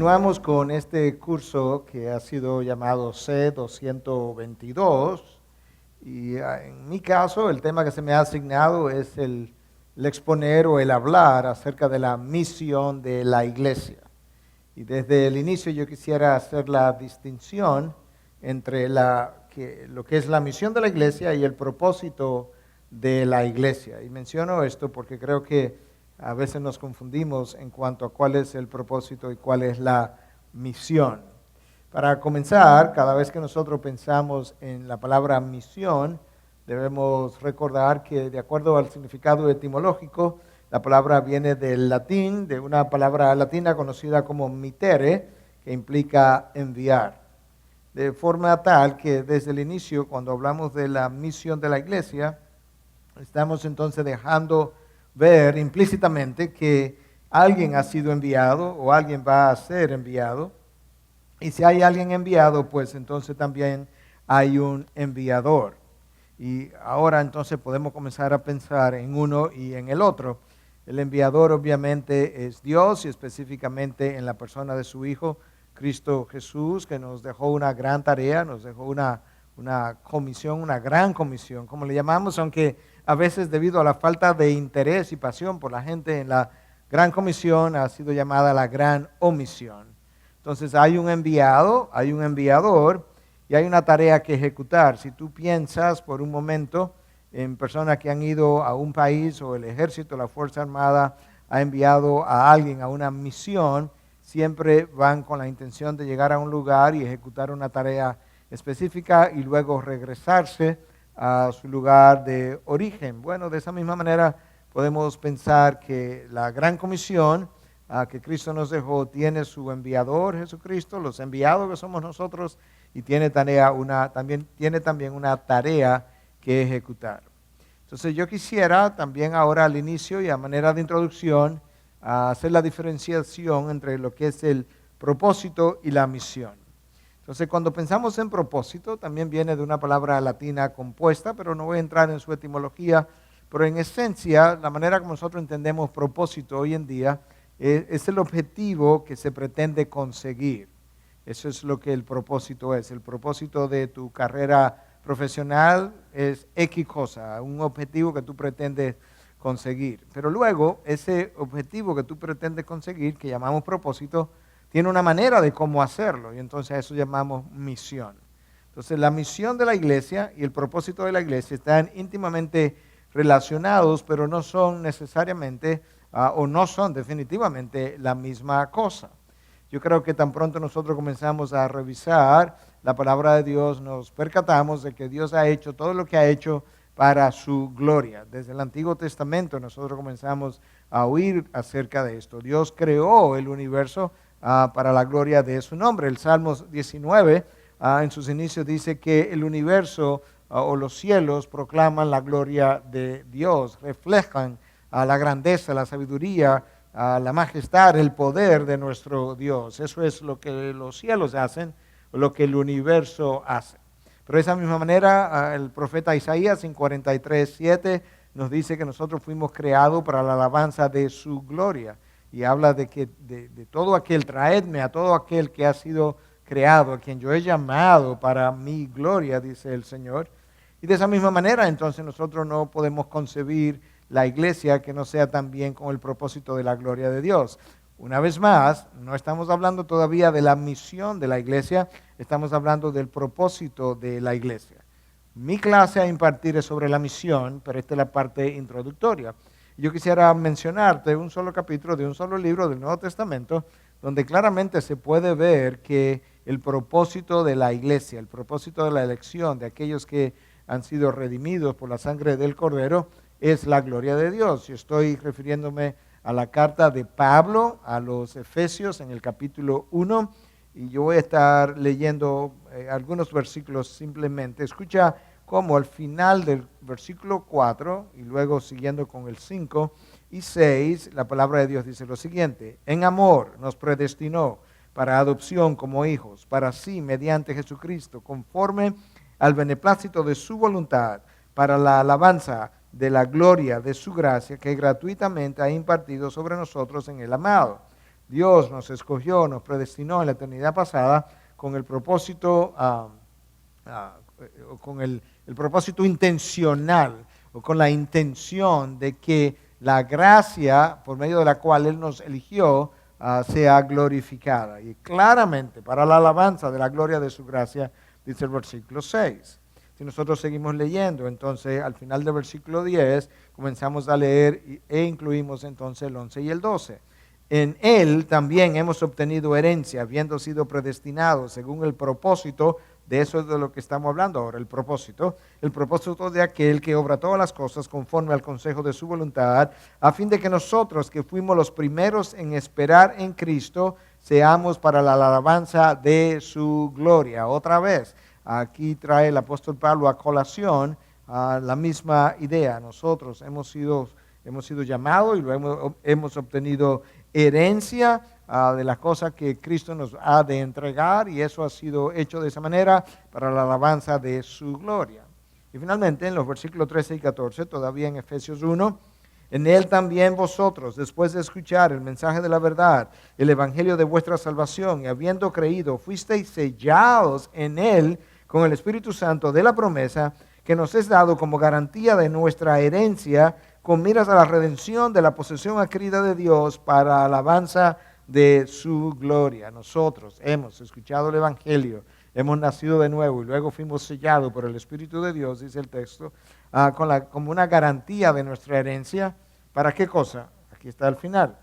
Continuamos con este curso que ha sido llamado C222 y en mi caso el tema que se me ha asignado es el exponer o el hablar acerca de la misión de la iglesia. Y desde el inicio yo quisiera hacer la distinción entre lo que es la misión de la iglesia y el propósito de la iglesia. Y menciono esto porque creo que a veces nos confundimos en cuanto a cuál es el propósito y cuál es la misión. Para comenzar, cada vez que nosotros pensamos en la palabra misión, debemos recordar que de acuerdo al significado etimológico, la palabra viene del latín, de una palabra latina conocida como mitere, que implica enviar. De forma tal que desde el inicio, cuando hablamos de la misión de la iglesia, estamos entonces dejando ver implícitamente que alguien ha sido enviado o alguien va a ser enviado. Y si hay alguien enviado, pues entonces también hay un enviador. Y ahora entonces podemos comenzar a pensar en uno y en el otro. El enviador obviamente es Dios y específicamente en la persona de su Hijo, Cristo Jesús, que nos dejó una gran tarea, nos dejó una comisión, una gran comisión, como le llamamos, aunque a veces debido a la falta de interés y pasión por la gente en la gran comisión ha sido llamada la gran omisión. Entonces hay un enviado, hay un enviador y hay una tarea que ejecutar. Si tú piensas por un momento en personas que han ido a un país o el ejército, la Fuerza Armada ha enviado a alguien a una misión, siempre van con la intención de llegar a un lugar y ejecutar una tarea específica y luego regresarse a su lugar de origen. Bueno, de esa misma manera podemos pensar que la gran comisión que Cristo nos dejó tiene su enviador Jesucristo, los enviados que somos nosotros, y tiene también una tarea que ejecutar. Entonces yo quisiera también ahora al inicio y a manera de introducción hacer la diferenciación entre lo que es el propósito y la misión. Entonces, cuando pensamos en propósito, también viene de una palabra latina compuesta, pero no voy a entrar en su etimología, pero en esencia, la manera como nosotros entendemos propósito hoy en día es el objetivo que se pretende conseguir. Eso es lo que el propósito es. El propósito de tu carrera profesional es X cosa, un objetivo que tú pretendes conseguir. Pero luego, ese objetivo que tú pretendes conseguir, que llamamos propósito, tiene una manera de cómo hacerlo y entonces a eso llamamos misión. Entonces la misión de la iglesia y el propósito de la iglesia están íntimamente relacionados, pero no son necesariamente o no son definitivamente la misma cosa. Yo creo que tan pronto nosotros comenzamos a revisar la palabra de Dios, nos percatamos de que Dios ha hecho todo lo que ha hecho para su gloria. Desde el Antiguo Testamento nosotros comenzamos a oír acerca de esto. Dios creó el universo para la gloria de su nombre. El Salmo 19 en sus inicios dice que el universo o los cielos proclaman la gloria de Dios, reflejan la grandeza, la sabiduría, la majestad, el poder de nuestro Dios. Eso es lo que los cielos hacen, lo que el universo hace. Pero de esa misma manera el profeta Isaías en 43:7 nos dice que nosotros fuimos creados para la alabanza de su gloria. Y habla de que de todo aquel, traedme a todo aquel que ha sido creado, a quien yo he llamado para mi gloria, dice el Señor. Y de esa misma manera, entonces nosotros no podemos concebir la iglesia que no sea también con el propósito de la gloria de Dios. Una vez más, no estamos hablando todavía de la misión de la iglesia, estamos hablando del propósito de la iglesia. Mi clase a impartir es sobre la misión, pero esta es la parte introductoria. Yo quisiera mencionarte un solo capítulo de un solo libro del Nuevo Testamento, donde claramente se puede ver que el propósito de la iglesia, el propósito de la elección de aquellos que han sido redimidos por la sangre del Cordero, es la gloria de Dios. Yo estoy refiriéndome a la carta de Pablo a los Efesios en el capítulo 1, y yo voy a estar leyendo algunos versículos simplemente. Escucha como al final del versículo 4 y luego siguiendo con el 5 y 6, la palabra de Dios dice lo siguiente: en amor nos predestinó para adopción como hijos, para sí mediante Jesucristo, conforme al beneplácito de su voluntad, para la alabanza de la gloria de su gracia que gratuitamente ha impartido sobre nosotros en el amado. Dios nos escogió, nos predestinó en la eternidad pasada con el propósito, con el propósito intencional, o con la intención de que la gracia por medio de la cual Él nos eligió sea glorificada. Y claramente, para la alabanza de la gloria de su gracia, dice el versículo 6. Si nosotros seguimos leyendo, entonces al final del versículo 10 comenzamos a leer e incluimos entonces el 11 y el 12. En Él también hemos obtenido herencia, habiendo sido predestinados según el propósito, de eso es de lo que estamos hablando ahora, el propósito de aquel que obra todas las cosas conforme al consejo de su voluntad, a fin de que nosotros que fuimos los primeros en esperar en Cristo, seamos para la alabanza de su gloria. Otra vez, aquí trae el apóstol Pablo a colación la misma idea. Nosotros hemos sido llamados y hemos obtenido herencia de las cosas que Cristo nos ha de entregar, y eso ha sido hecho de esa manera para la alabanza de su gloria. Y finalmente, en los versículos 13 y 14, todavía en Efesios 1, en Él también vosotros, después de escuchar el mensaje de la verdad, el evangelio de vuestra salvación, y habiendo creído, fuisteis sellados en Él con el Espíritu Santo de la promesa, que nos es dado como garantía de nuestra herencia, con miras a la redención de la posesión adquirida de Dios para alabanza de su gloria. Nosotros hemos escuchado el evangelio, hemos nacido de nuevo y luego fuimos sellados por el Espíritu de Dios, dice el texto, como una garantía de nuestra herencia. ¿Para qué cosa? Aquí está el final.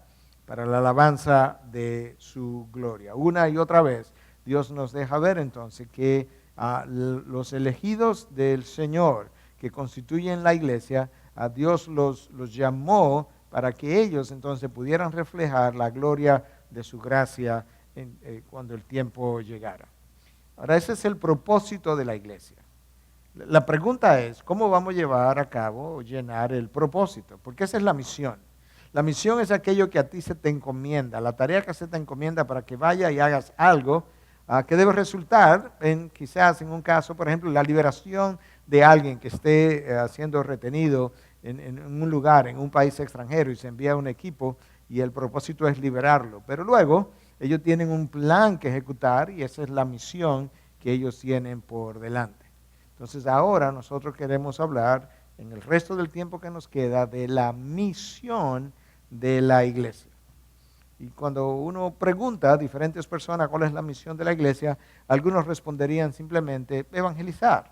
Para la alabanza de su gloria. Una y otra vez Dios nos deja ver entonces que los elegidos del Señor que constituyen la iglesia, a Dios los llamó para que ellos entonces pudieran reflejar la gloria de su gracia cuando el tiempo llegara. Ahora, ese es el propósito de la iglesia. La pregunta es, ¿cómo vamos a llevar a cabo o llenar el propósito? Porque esa es la misión. La misión es aquello que a ti se te encomienda, la tarea que se te encomienda para que vaya y hagas algo que debe resultar quizás en un caso, por ejemplo, la liberación de alguien que esté siendo retenido en un lugar, en un país extranjero, y se envía un equipo y el propósito es liberarlo. Pero luego ellos tienen un plan que ejecutar y esa es la misión que ellos tienen por delante. Entonces ahora nosotros queremos hablar en el resto del tiempo que nos queda de la misión de la iglesia. Y cuando uno pregunta a diferentes personas cuál es la misión de la iglesia, algunos responderían simplemente evangelizar.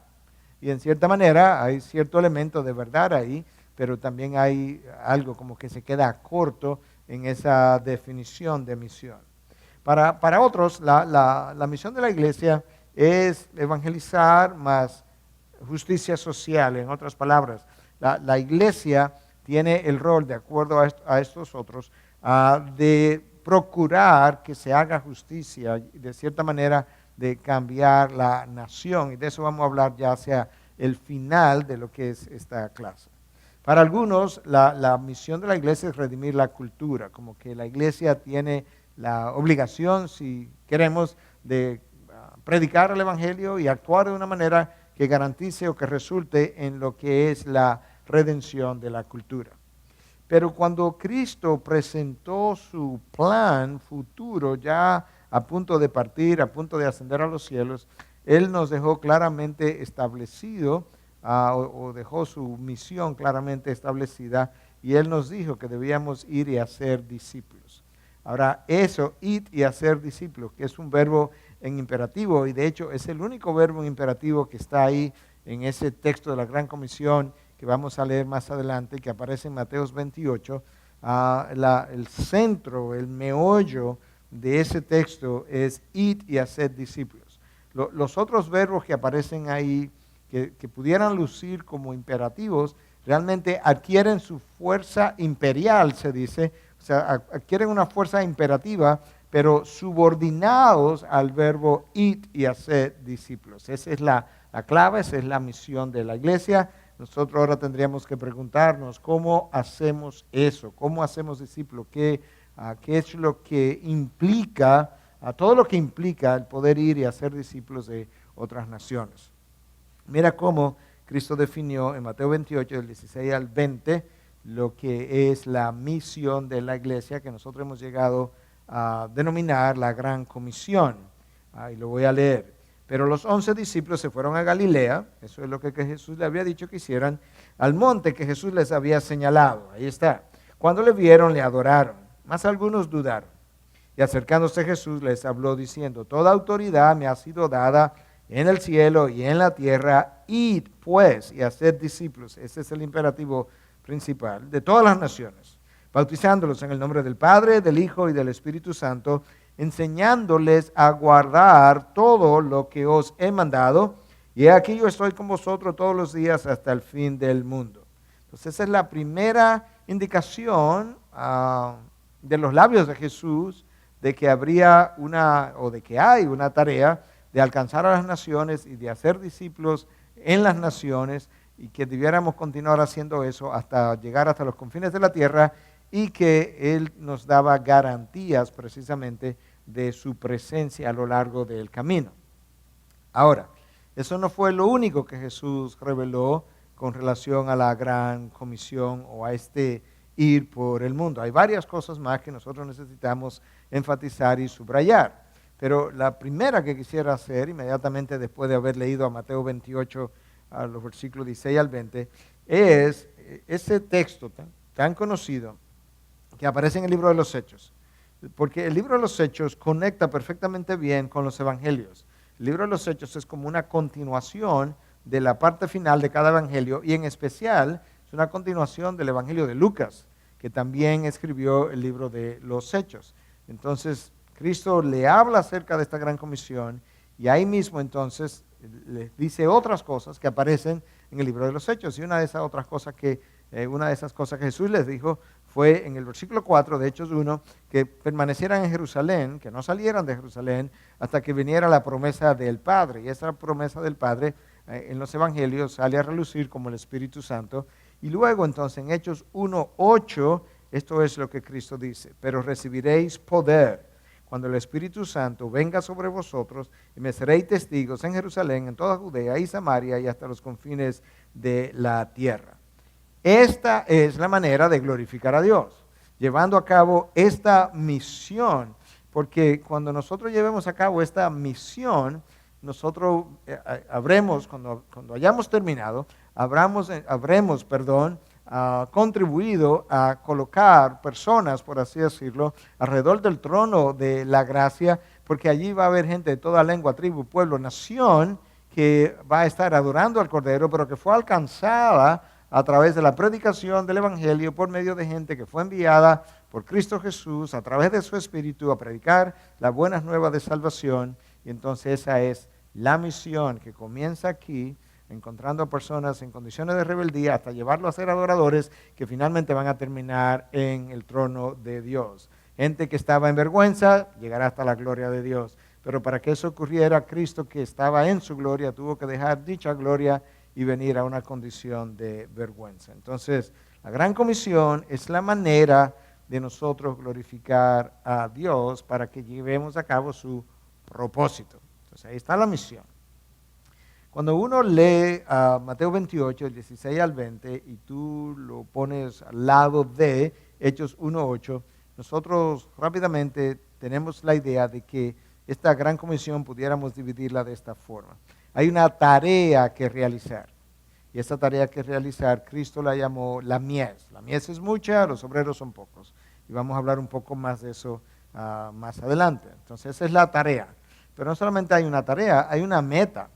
Y en cierta manera hay cierto elemento de verdad ahí, pero también hay algo como que se queda corto en esa definición de misión. Para otros, la misión de la iglesia es evangelizar más justicia social. En otras palabras, la iglesia tiene el rol, de acuerdo a estos otros, de procurar que se haga justicia, de cierta manera de cambiar la nación. Y de eso vamos a hablar ya hacia el final de lo que es esta clase. Para algunos, la misión de la iglesia es redimir la cultura, como que la iglesia tiene la obligación, si queremos, de predicar el evangelio y actuar de una manera que garantice o que resulte en lo que es la redención de la cultura. Pero cuando Cristo presentó su plan futuro, ya a punto de partir, a punto de ascender a los cielos, Él nos dejó claramente establecido, o dejó su misión claramente establecida, y Él nos dijo que debíamos ir y hacer discípulos. Ahora, eso, ir y hacer discípulos, que es un verbo en imperativo, y de hecho es el único verbo en imperativo que está ahí en ese texto de la Gran Comisión, que vamos a leer más adelante, que aparece en Mateo 28, el centro, el meollo de ese texto es id y hacer discípulos. Los otros verbos que aparecen ahí, que pudieran lucir como imperativos, realmente adquieren su fuerza imperial, se dice, o sea, adquieren una fuerza imperativa, pero subordinados al verbo id y hacer discípulos. Esa es la clave, esa es la misión de la iglesia. Nosotros ahora tendríamos que preguntarnos cómo hacemos eso, cómo hacemos discípulos, qué es lo que implica, todo lo que implica el poder ir y hacer discípulos de otras naciones. Mira cómo Cristo definió en Mateo 28, del 16 al 20, lo que es la misión de la iglesia, que nosotros hemos llegado denominar la Gran Comisión. Y lo voy a leer. Pero los 11 discípulos se fueron a Galilea, eso es lo que Jesús le había dicho que hicieran, al monte que Jesús les había señalado. Ahí está. Cuando le vieron, le adoraron, mas algunos dudaron. Y acercándose Jesús les habló diciendo, toda autoridad me ha sido dada en el cielo y en la tierra, id pues y haced discípulos. Ese es el imperativo principal de todas las naciones, bautizándolos en el nombre del Padre, del Hijo y del Espíritu Santo, enseñándoles a guardar todo lo que os he mandado, y aquí yo estoy con vosotros todos los días hasta el fin del mundo. Entonces esa es la primera indicación de los labios de Jesús de que habría de que hay una tarea de alcanzar a las naciones y de hacer discípulos en las naciones, y que debiéramos continuar haciendo eso hasta llegar hasta los confines de la tierra, y que Él nos daba garantías precisamente de su presencia a lo largo del camino. Ahora, eso no fue lo único que Jesús reveló con relación a la Gran Comisión o a este ir por el mundo. Hay varias cosas más que nosotros necesitamos enfatizar y subrayar. Pero la primera que quisiera hacer, inmediatamente después de haber leído a Mateo 28, a los versículos 16 al 20, es ese texto tan conocido que aparece en el libro de los Hechos. Porque el libro de los Hechos conecta perfectamente bien con los evangelios. El libro de los Hechos es como una continuación de la parte final de cada evangelio, y en especial es una continuación del evangelio de Lucas, que también escribió el libro de los Hechos. Entonces, Cristo le habla acerca de esta gran comisión, y ahí mismo entonces les dice otras cosas que aparecen en el libro de los Hechos. Y una de esas cosas que Jesús les dijo fue en el versículo 4 de Hechos 1, que permanecieran en Jerusalén, que no salieran de Jerusalén hasta que viniera la promesa del Padre. Y esa promesa del Padre en los evangelios sale a relucir como el Espíritu Santo. Y luego entonces en Hechos 1:8, esto es lo que Cristo dice: pero recibiréis poder cuando el Espíritu Santo venga sobre vosotros, y me seréis testigos en Jerusalén, en toda Judea y Samaria y hasta los confines de la tierra. Esta es la manera de glorificar a Dios, llevando a cabo esta misión, porque cuando nosotros llevemos a cabo esta misión, nosotros cuando hayamos terminado, habremos contribuido a colocar personas, por así decirlo, alrededor del trono de la gracia, porque allí va a haber gente de toda lengua, tribu, pueblo, nación, que va a estar adorando al Cordero, pero que fue alcanzada a través de la predicación del Evangelio por medio de gente que fue enviada por Cristo Jesús a través de su Espíritu a predicar las buenas nuevas de salvación. Y entonces esa es la misión que comienza aquí, encontrando a personas en condiciones de rebeldía hasta llevarlos a ser adoradores que finalmente van a terminar en el trono de Dios. Gente que estaba en vergüenza llegará hasta la gloria de Dios. Pero para que eso ocurriera, Cristo, que estaba en su gloria, tuvo que dejar dicha gloria y venir a una condición de vergüenza. Entonces, la Gran Comisión es la manera de nosotros glorificar a Dios para que llevemos a cabo su propósito. Entonces, ahí está la misión. Cuando uno lee a Mateo 28, el 16 al 20, y tú lo pones al lado de Hechos 1:8, nosotros rápidamente tenemos la idea de que esta gran comisión pudiéramos dividirla de esta forma. Hay una tarea que realizar, y esta tarea que realizar Cristo la llamó la mies. La mies es mucha, los obreros son pocos, y vamos a hablar un poco más de eso más adelante. Entonces esa es la tarea. Pero no solamente hay una tarea, hay una meta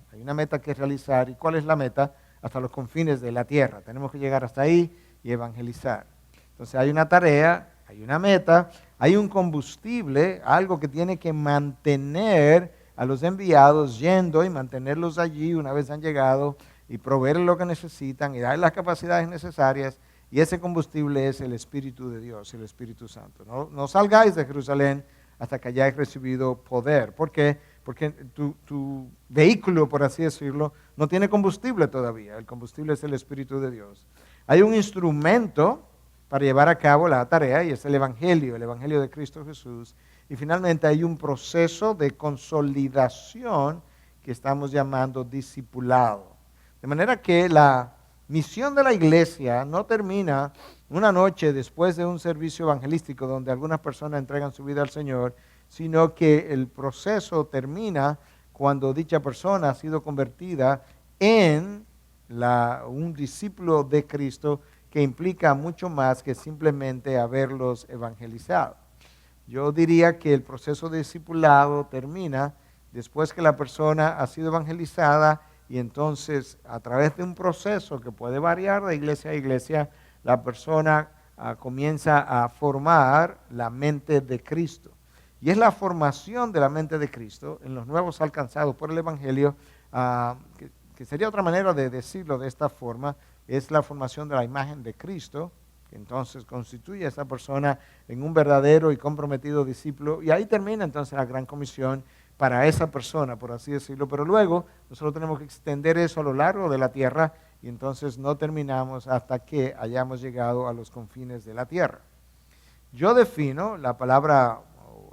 que realizar. ¿Y cuál es la meta? Hasta los confines de la tierra. Tenemos que llegar hasta ahí y evangelizar. Entonces hay una tarea, hay una meta, hay un combustible, algo que tiene que mantener a los enviados yendo y mantenerlos allí una vez han llegado y proveerles lo que necesitan y darles las capacidades necesarias. Y ese combustible es el Espíritu de Dios, el Espíritu Santo. No salgáis de Jerusalén hasta que hayáis recibido poder. ¿Por qué? Porque tu vehículo, por así decirlo, no tiene combustible todavía. El combustible es el Espíritu de Dios. Hay un instrumento para llevar a cabo la tarea y es el Evangelio de Cristo Jesús. Y finalmente hay un proceso de consolidación que estamos llamando discipulado. De manera que la misión de la iglesia no termina una noche después de un servicio evangelístico donde algunas personas entregan su vida al Señor, sino que el proceso termina cuando dicha persona ha sido convertida en un discípulo de Cristo, que implica mucho más que simplemente haberlos evangelizado. Yo diría que el proceso de discipulado termina después que la persona ha sido evangelizada, y entonces a través de un proceso que puede variar de iglesia a iglesia, la persona comienza a formar la mente de Cristo. Y es la formación de la mente de Cristo en los nuevos alcanzados por el Evangelio, que sería otra manera de decirlo de esta forma, es la formación de la imagen de Cristo, que entonces constituye a esa persona en un verdadero y comprometido discípulo. Y ahí termina entonces la gran comisión para esa persona, por así decirlo. Pero luego nosotros tenemos que extender eso a lo largo de la tierra, y entonces no terminamos hasta que hayamos llegado a los confines de la tierra. Yo defino la palabra,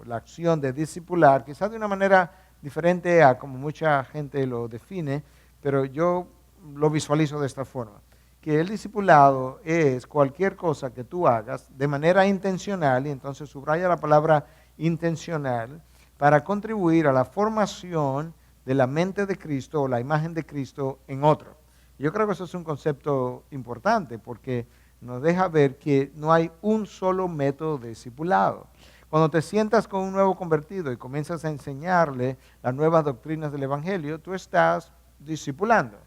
la acción de discipular, quizás de una manera diferente a como mucha gente lo define, pero yo lo visualizo de esta forma: que el discipulado es cualquier cosa que tú hagas de manera intencional, y entonces subraya la palabra intencional, para contribuir a la formación de la mente de Cristo o la imagen de Cristo en otro. Yo creo que eso es un concepto importante, porque nos deja ver que no hay un solo método de discipulado. Cuando te sientas con un nuevo convertido y comienzas a enseñarle las nuevas doctrinas del Evangelio, tú estás discipulando.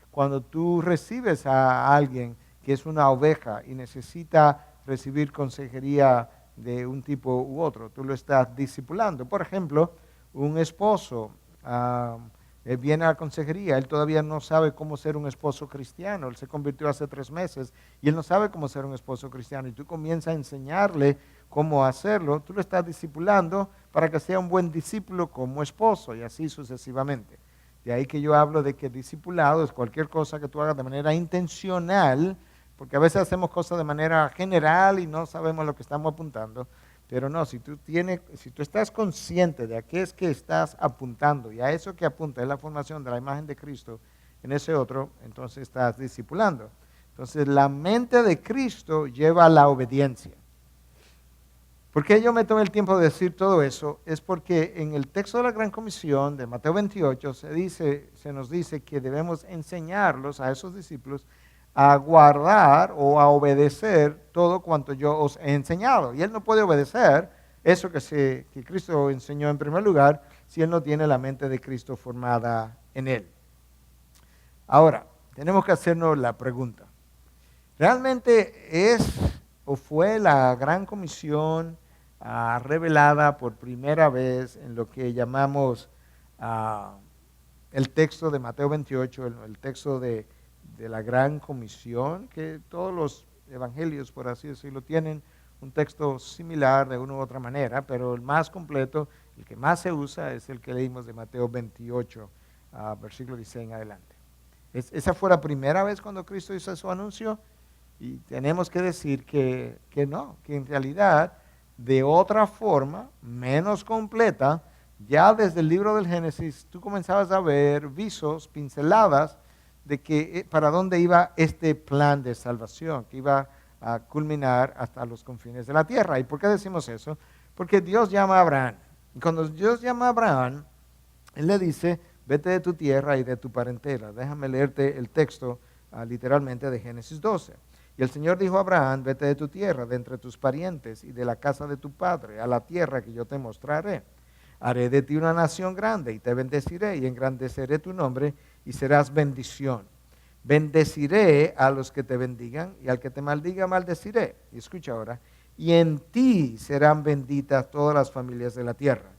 Cuando tú recibes a alguien que es una oveja y necesita recibir consejería de un tipo u otro, tú lo estás discipulando. Por ejemplo, un esposo viene a la consejería, él todavía no sabe cómo ser un esposo cristiano, él se convirtió hace 3 meses y él no sabe cómo ser un esposo cristiano, y tú comienzas a enseñarle cómo hacerlo. Tú lo estás discipulando para que sea un buen discípulo como esposo, y así sucesivamente. De ahí que yo hablo de que discipulado es cualquier cosa que tú hagas de manera intencional, porque a veces hacemos cosas de manera general y no sabemos lo que estamos apuntando. Pero no, si tú estás consciente de a qué es que estás apuntando, y a eso que apunta es la formación de la imagen de Cristo en ese otro, entonces estás discipulando. Entonces la mente de Cristo lleva a la obediencia. ¿Por qué yo me tomé el tiempo de decir todo eso? Es porque en el texto de la Gran Comisión de Mateo 28 se nos dice que debemos enseñarlos a esos discípulos a guardar o a obedecer todo cuanto yo os he enseñado. Y él no puede obedecer eso que Cristo enseñó en primer lugar si él no tiene la mente de Cristo formada en él. Ahora, tenemos que hacernos la pregunta: ¿realmente es o fue la Gran Comisión revelada por primera vez en lo que llamamos el texto de Mateo 28, el texto de la Gran Comisión? Que todos los evangelios, por así decirlo, tienen un texto similar de una u otra manera, pero el más completo, el que más se usa, es el que leímos de Mateo 28, versículo 16 en adelante. Esa fue la primera vez cuando Cristo hizo su anuncio, y tenemos que decir que no, que en realidad de otra forma, menos completa, ya desde el libro del Génesis tú comenzabas a ver visos, pinceladas de que para dónde iba este plan de salvación, que iba a culminar hasta los confines de la tierra. ¿Y por qué decimos eso? Porque Dios llama a Abraham. Y cuando Dios llama a Abraham, Él le dice: vete de tu tierra y de tu parentela. Déjame leerte el texto literalmente de Génesis 12. Y el Señor dijo a Abraham: vete de tu tierra, de entre tus parientes y de la casa de tu padre, a la tierra que yo te mostraré. Haré de ti una nación grande y te bendeciré y engrandeceré tu nombre y serás bendición. Bendeciré a los que te bendigan y al que te maldiga maldeciré. Y escucha ahora: y en ti serán benditas todas las familias de la tierra.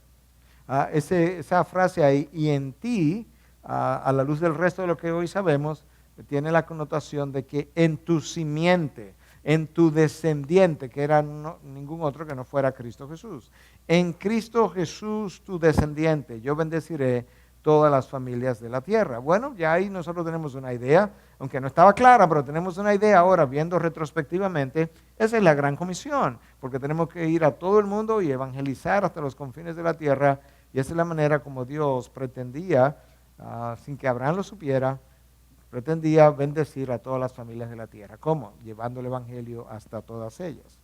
Esa frase ahí, y en ti, a la luz del resto de lo que hoy sabemos, tiene la connotación de que en tu simiente, en tu descendiente, que era ningún otro que no fuera Cristo Jesús. En Cristo Jesús, tu descendiente, yo bendeciré todas las familias de la tierra. Bueno, ya ahí nosotros tenemos una idea, aunque no estaba clara, pero tenemos una idea ahora, viendo retrospectivamente. Esa es la Gran Comisión, porque tenemos que ir a todo el mundo y evangelizar hasta los confines de la tierra, y esa es la manera como Dios pretendía, sin que Abraham lo supiera, pretendía bendecir a todas las familias de la tierra. ¿Cómo? Llevando el evangelio hasta todas ellas.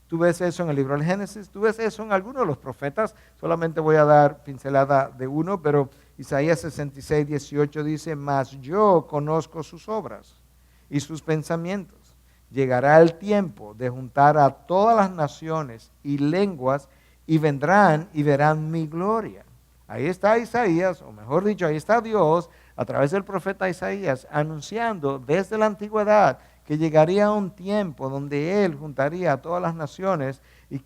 Tú ves eso en el libro del Génesis, tú ves eso en algunos de los profetas, solamente voy a dar pincelada de uno, pero Isaías 66, 18 dice, mas yo conozco sus obras y sus pensamientos. Llegará el tiempo de juntar a todas las naciones y lenguas y vendrán y verán mi gloria. Ahí está Isaías, o mejor dicho, ahí está Dios a través del profeta Isaías anunciando desde la antigüedad que llegaría un tiempo donde Él juntaría a todas las naciones y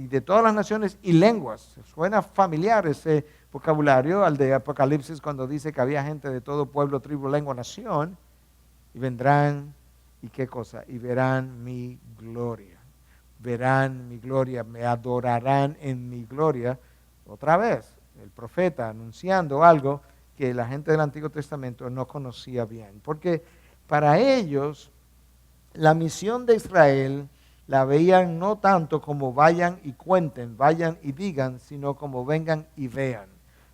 de todas las naciones y lenguas. Suena familiar ese vocabulario al de Apocalipsis cuando dice que había gente de todo pueblo, tribu, lengua, nación, y vendrán, ¿y qué cosa? Y verán mi gloria. Verán mi gloria, me adorarán en mi gloria. Otra vez, el profeta anunciando algo que la gente del Antiguo Testamento no conocía bien. Porque para ellos, la misión de Israel la veían no tanto como vayan y cuenten, vayan y digan, sino como vengan y vean.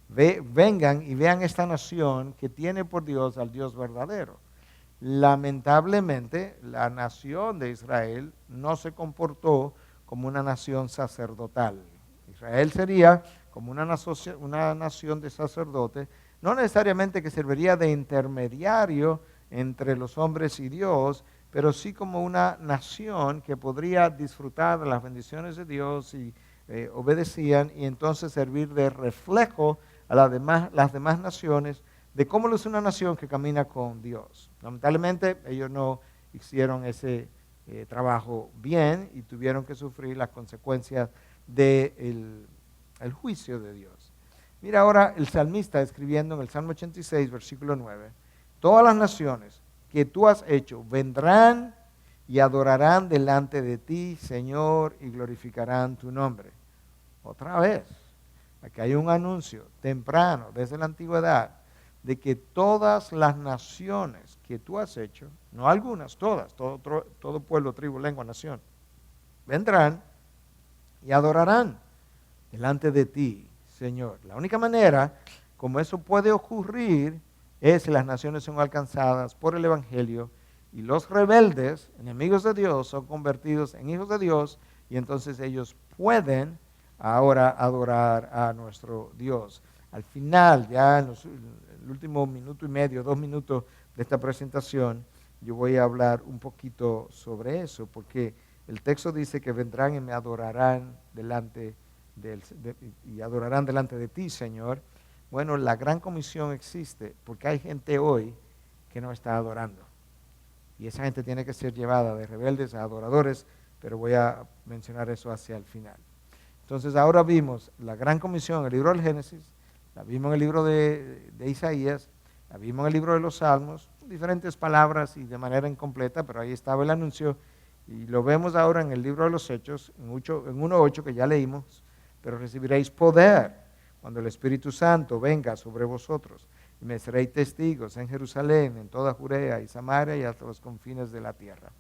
Vengan y vean esta nación que tiene por Dios al Dios verdadero. Lamentablemente, la nación de Israel no se comportó como una nación sacerdotal. Israel sería como una nación de sacerdotes, no necesariamente que serviría de intermediario entre los hombres y Dios, pero sí como una nación que podría disfrutar de las bendiciones de Dios y obedecían y entonces servir de reflejo a las demás naciones de cómo es una nación que camina con Dios. Lamentablemente ellos no hicieron ese trabajo bien y tuvieron que sufrir las consecuencias del juicio de Dios. Mira ahora el salmista escribiendo en el Salmo 86, versículo 9, todas las naciones que tú has hecho vendrán y adorarán delante de ti, Señor, y glorificarán tu nombre. Otra vez, aquí hay un anuncio temprano, desde la antigüedad, de que todas las naciones que tú has hecho, no algunas, todas, todo pueblo, tribu, lengua, nación, vendrán y adorarán delante de ti, Señor. La única manera como eso puede ocurrir es si las naciones son alcanzadas por el Evangelio y los rebeldes, enemigos de Dios, son convertidos en hijos de Dios y entonces ellos pueden ahora adorar a nuestro Dios. Al final, ya en el último minuto y medio, 2 minutos de esta presentación, yo voy a hablar un poquito sobre eso, porque el texto dice que vendrán y me adorarán y adorarán delante de ti, Señor. Bueno, la gran comisión existe porque hay gente hoy que no está adorando. Y esa gente tiene que ser llevada de rebeldes a adoradores, pero voy a mencionar eso hacia el final. Entonces ahora vimos la gran comisión en el libro del Génesis, la vimos en el libro de Isaías, la vimos en el libro de los Salmos, diferentes palabras y de manera incompleta, pero ahí estaba el anuncio. Y lo vemos ahora en el libro de los Hechos, en 1:8 que ya leímos, pero recibiréis poder cuando el Espíritu Santo venga sobre vosotros, y me seréis testigos en Jerusalén, en toda Judea y Samaria y hasta los confines de la tierra.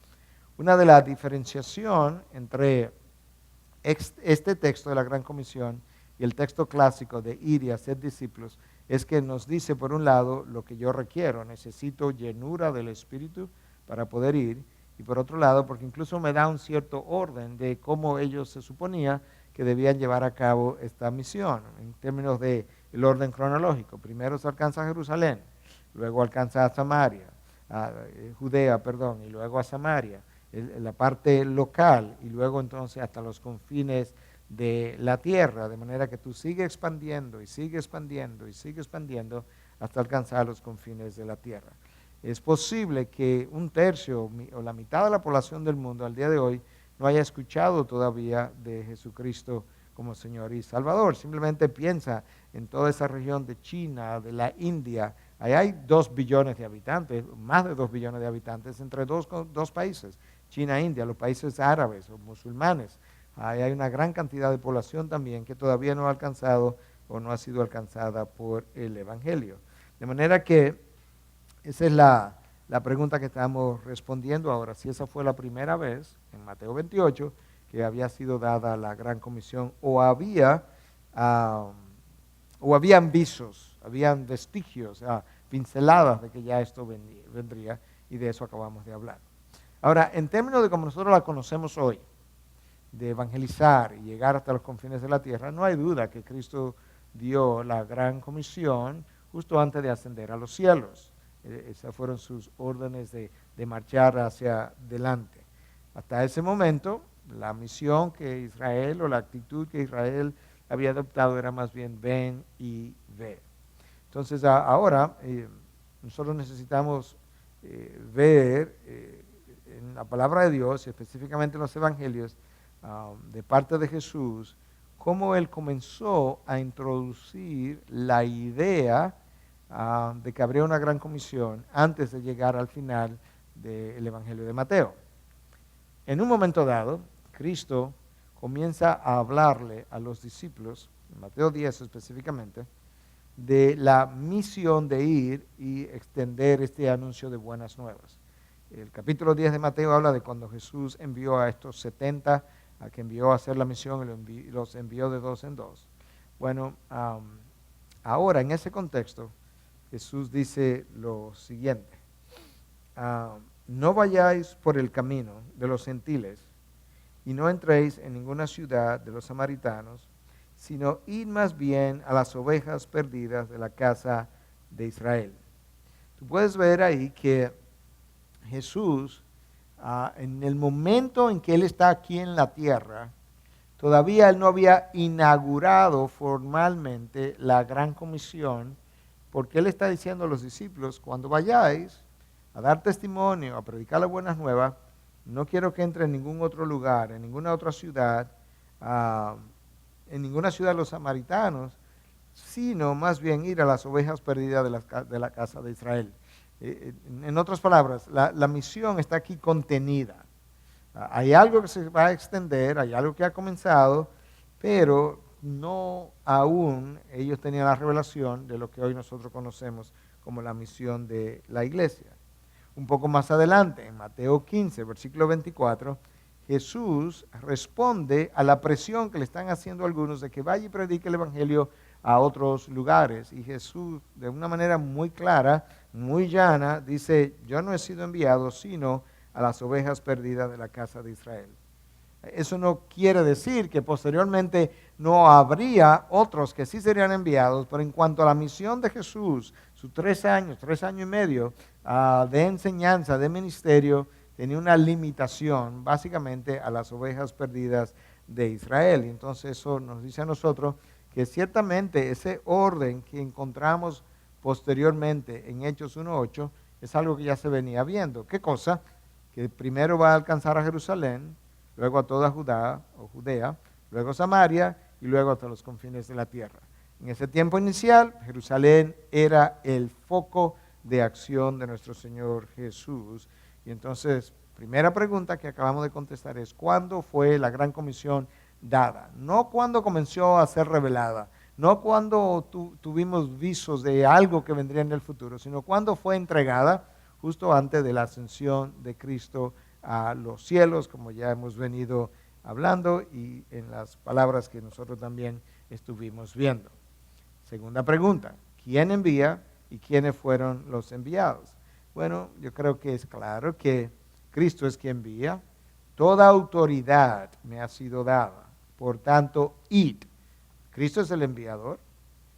Una de las diferenciaciones entre este texto de la Gran Comisión y el texto clásico de ir y hacer discípulos es que nos dice, por un lado, lo que yo requiero, necesito llenura del Espíritu para poder ir, y por otro lado, porque incluso me da un cierto orden de cómo ellos se suponía que debían llevar a cabo esta misión, en términos del orden cronológico. Primero se alcanza a Jerusalén, luego alcanza a Samaria, Judea, y luego a Samaria, la parte local, y luego entonces hasta los confines de la tierra, de manera que tú sigues expandiendo y sigues expandiendo y sigues expandiendo hasta alcanzar los confines de la tierra. Es posible que 1/3 o la mitad de la población del mundo al día de hoy no haya escuchado todavía de Jesucristo como Señor y Salvador. Simplemente piensa en toda esa región de China, de la India. Ahí hay 2 billones de habitantes, más de 2 billones de habitantes entre dos países, China e India, los países árabes o musulmanes. Ahí hay una gran cantidad de población también que todavía no ha alcanzado o no ha sido alcanzada por el Evangelio. De manera que esa es la pregunta que estamos respondiendo ahora. Si esa fue la primera vez en Mateo 28 que había sido dada la gran comisión o habían visos, habían vestigios pinceladas de que ya esto vendría, y de eso acabamos de hablar. Ahora, en términos de como nosotros la conocemos hoy, de evangelizar y llegar hasta los confines de la tierra, no hay duda que Cristo dio la gran comisión justo antes de ascender a los cielos. Esas fueron sus órdenes de marchar hacia adelante. Hasta ese momento, la misión que Israel o la actitud que Israel había adoptado era más bien ven y ve. Entonces ahora nosotros necesitamos ver en la palabra de Dios, y específicamente en los evangelios, de parte de Jesús, cómo Él comenzó a introducir la idea de que habría una gran comisión antes de llegar al final del Evangelio de Mateo. En un momento dado, Cristo comienza a hablarle a los discípulos, en Mateo 10 específicamente, de la misión de ir y extender este anuncio de buenas nuevas. El capítulo 10 de Mateo habla de cuando Jesús envió a estos 70, a que envió a hacer la misión y los envió de dos en dos. Bueno, ahora en ese contexto, Jesús dice lo siguiente: no vayáis por el camino de los gentiles y no entréis en ninguna ciudad de los samaritanos, sino id más bien a las ovejas perdidas de la casa de Israel. Tú puedes ver ahí que Jesús, en el momento en que Él está aquí en la tierra, todavía Él no había inaugurado formalmente la gran comisión, porque Él está diciendo a los discípulos: cuando vayáis a dar testimonio, a predicar las buenas nuevas, no quiero que entre en ningún otro lugar, en ninguna otra ciudad, en ninguna ciudad de los samaritanos, sino más bien ir a las ovejas perdidas de la casa de Israel. En otras palabras, la misión está aquí contenida. Hay algo que se va a extender, hay algo que ha comenzado, pero no aún ellos tenían la revelación de lo que hoy nosotros conocemos como la misión de la iglesia. Un poco más adelante, en Mateo 15, versículo 24, Jesús responde a la presión que le están haciendo algunos de que vaya y predique el evangelio a otros lugares. Y Jesús, de una manera muy clara, muy llana, dice: yo no he sido enviado sino a las ovejas perdidas de la casa de Israel. Eso no quiere decir que posteriormente no habría otros que sí serían enviados, pero en cuanto a la misión de Jesús, sus 3 años y medio de enseñanza, de ministerio, tenía una limitación básicamente a las ovejas perdidas de Israel. Y entonces eso nos dice a nosotros que ciertamente ese orden que encontramos posteriormente en Hechos 1:8 es algo que ya se venía viendo. ¿Qué cosa? Que primero va a alcanzar a Jerusalén, luego a toda Judea, luego Samaria y luego hasta los confines de la tierra. En ese tiempo inicial, Jerusalén era el foco de acción de nuestro Señor Jesús. Y entonces, primera pregunta que acabamos de contestar es: ¿cuándo fue la gran comisión dada? No cuándo comenzó a ser revelada, no cuándo tuvimos visos de algo que vendría en el futuro, sino cuándo fue entregada, justo antes de la ascensión de Cristo a los cielos, como ya hemos venido hablando y en las palabras que nosotros también estuvimos viendo. Segunda pregunta: ¿quién envía y quiénes fueron los enviados? Bueno, yo creo que es claro que Cristo es quien envía. Toda autoridad me ha sido dada, por tanto, id. Cristo es el enviador.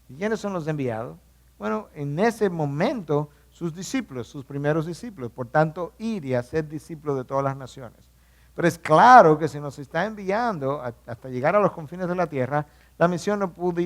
¿Y quiénes son los enviados? Bueno, en ese momento, sus discípulos, sus primeros discípulos. Por tanto, ir y hacer discípulos de todas las naciones. Pero es claro que si nos está enviando hasta llegar a los confines de la tierra, la misión no pudo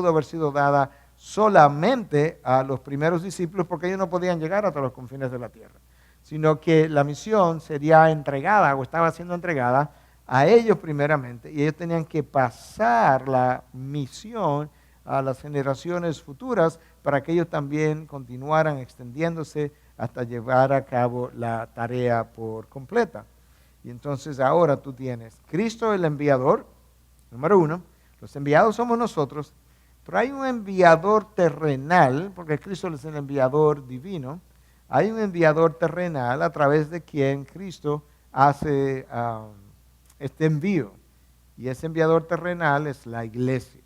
haber sido dada solamente a los primeros discípulos, porque ellos no podían llegar hasta los confines de la tierra, sino que la misión sería entregada o estaba siendo entregada a ellos primeramente, y ellos tenían que pasar la misión a las generaciones futuras para que ellos también continuaran extendiéndose hasta llevar a cabo la tarea por completa. Y entonces ahora tú tienes Cristo el enviador, número 1, los enviados somos nosotros, pero hay un enviador terrenal, porque Cristo es el enviador divino. Hay un enviador terrenal a través de quien Cristo hace este envío. Y ese enviador terrenal es la iglesia.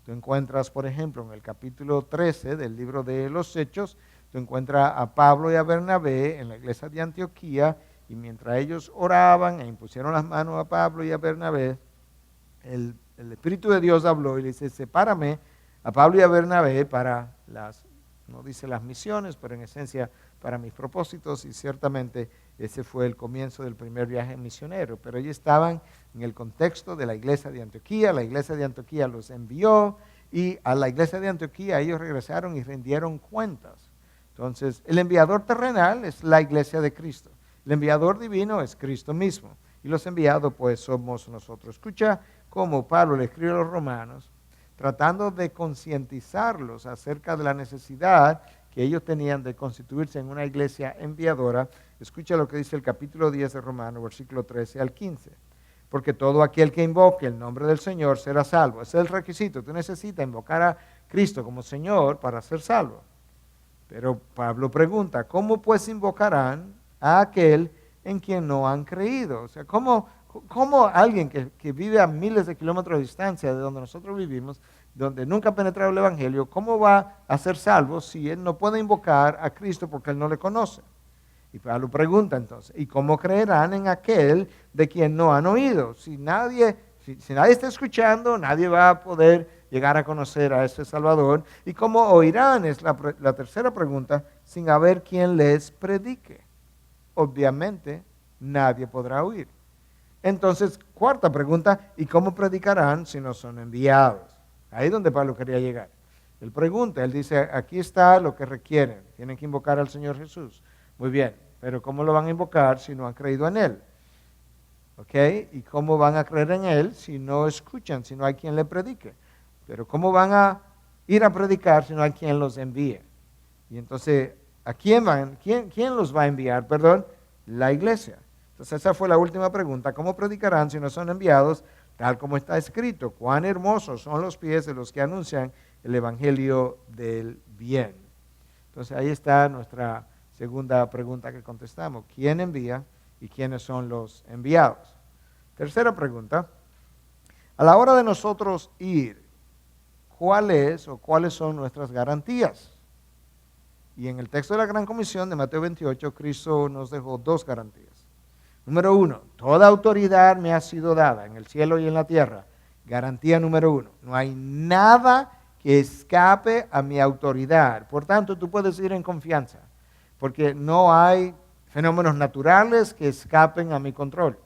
Tú encuentras, por ejemplo, en el capítulo 13 del libro de los Hechos, tú encuentras a Pablo y a Bernabé en la iglesia de Antioquía, y mientras ellos oraban e impusieron las manos a Pablo y a Bernabé, el Espíritu de Dios habló y le dice, sepárame a Pablo y a Bernabé para no dice las misiones, pero en esencia para mis propósitos, y ciertamente ese fue el comienzo del primer viaje misionero. Pero ellos estaban en el contexto de la iglesia de Antioquía, la iglesia de Antioquía los envió, y a la iglesia de Antioquía ellos regresaron y rindieron cuentas. Entonces, el enviador terrenal es la iglesia de Cristo. El enviador divino es Cristo mismo. Y los enviados, pues, somos nosotros. Escucha cómo Pablo le escribe a los romanos, tratando de concientizarlos acerca de la necesidad que ellos tenían de constituirse en una iglesia enviadora. Escucha lo que dice el capítulo 10 de Romanos, versículo 13 al 15. Porque todo aquel que invoque el nombre del Señor será salvo. Ese es el requisito. Tú necesitas invocar a Cristo como Señor para ser salvo. Pero Pablo pregunta, ¿cómo pues invocarán a aquel en quien no han creído? O sea, ¿cómo alguien que vive a miles de kilómetros de distancia de donde nosotros vivimos, donde nunca ha penetrado el Evangelio, cómo va a ser salvo si él no puede invocar a Cristo porque él no le conoce? Y Pablo pregunta entonces, ¿y cómo creerán en aquel de quien no han oído? Si nadie está escuchando, nadie va a poder llegar a conocer a ese Salvador. ¿Y cómo oirán? Es la tercera pregunta, sin haber quien les predique. Obviamente, nadie podrá oír. Entonces, cuarta pregunta, ¿y cómo predicarán si no son enviados? Ahí es donde Pablo quería llegar. Él pregunta, él dice, aquí está lo que requieren, tienen que invocar al Señor Jesús. Muy bien, pero ¿cómo lo van a invocar si no han creído en Él? ¿Ok? ¿Y cómo van a creer en Él si no escuchan, si no hay quien le predique? Pero ¿cómo van a ir a predicar si no hay quien los envíe? Y entonces, ¿a quién van? ¿Quién los va a enviar? Perdón, la iglesia. Entonces esa fue la última pregunta. ¿Cómo predicarán si no son enviados? Tal como está escrito, cuán hermosos son los pies de los que anuncian el evangelio del bien. Entonces ahí está nuestra segunda pregunta que contestamos. ¿Quién envía y quiénes son los enviados? Tercera pregunta. A la hora de nosotros ir, ¿cuáles son nuestras garantías? Y en el texto de la Gran Comisión de Mateo 28, Cristo nos dejó dos garantías. Número 1, toda autoridad me ha sido dada en el cielo y en la tierra. Garantía número 1, no hay nada que escape a mi autoridad. Por tanto, tú puedes ir en confianza, porque no hay fenómenos naturales que escapen a mi control.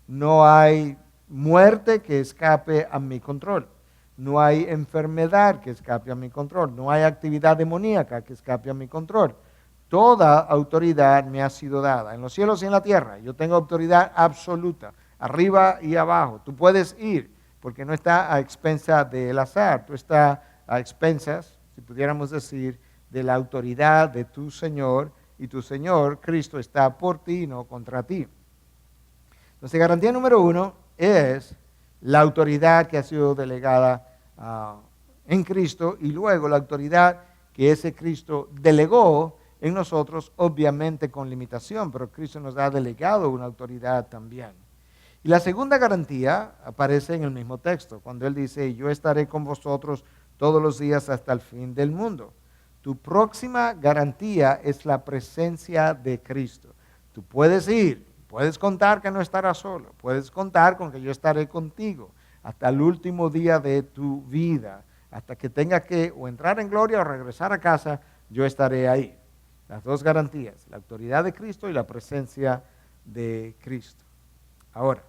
No hay muerte que escape a mi control. No hay enfermedad que escape a mi control. No hay actividad demoníaca que escape a mi control. Toda autoridad me ha sido dada en los cielos y en la tierra. Yo tengo autoridad absoluta, arriba y abajo. Tú puedes ir porque no está a expensas del azar. Tú estás a expensas, si pudiéramos decir, de la autoridad de tu Señor, y tu Señor, Cristo, está por ti y no contra ti. Entonces, garantía número 1 es la autoridad que ha sido delegada en Cristo, y luego la autoridad que ese Cristo delegó en nosotros, obviamente con limitación, pero Cristo nos ha delegado una autoridad también. Y la segunda garantía aparece en el mismo texto, cuando Él dice, yo estaré con vosotros todos los días hasta el fin del mundo. Tu próxima garantía es la presencia de Cristo. Tú puedes ir, puedes contar que no estarás solo, puedes contar con que yo estaré contigo hasta el último día de tu vida, hasta que tengas que o entrar en gloria o regresar a casa, yo estaré ahí. Las dos garantías, la autoridad de Cristo y la presencia de Cristo. Ahora,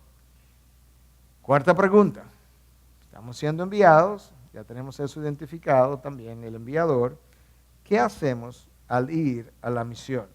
cuarta pregunta. Estamos siendo enviados, ya tenemos eso identificado también, el enviador. ¿Qué hacemos al ir a la misión?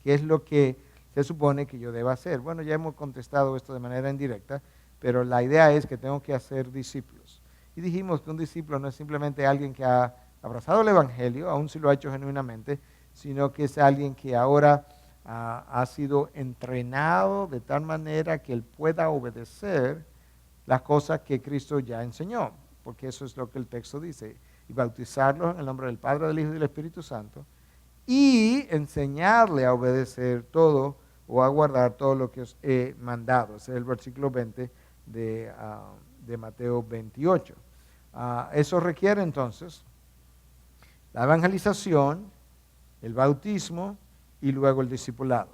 ¿Qué es lo que se supone que yo deba hacer? Bueno, ya hemos contestado esto de manera indirecta, pero la idea es que tengo que hacer discípulos. Y dijimos que un discípulo no es simplemente alguien que ha abrazado el Evangelio, aun si lo ha hecho genuinamente, sino que es alguien que ahora ha sido entrenado de tal manera que él pueda obedecer las cosas que Cristo ya enseñó, porque eso es lo que el texto dice, y bautizarlos en el nombre del Padre, del Hijo y del Espíritu Santo, y enseñarle a obedecer todo o a guardar todo lo que os he mandado. Ese es el versículo 20 de Mateo 28. Eso requiere entonces la evangelización, el bautismo y luego el discipulado.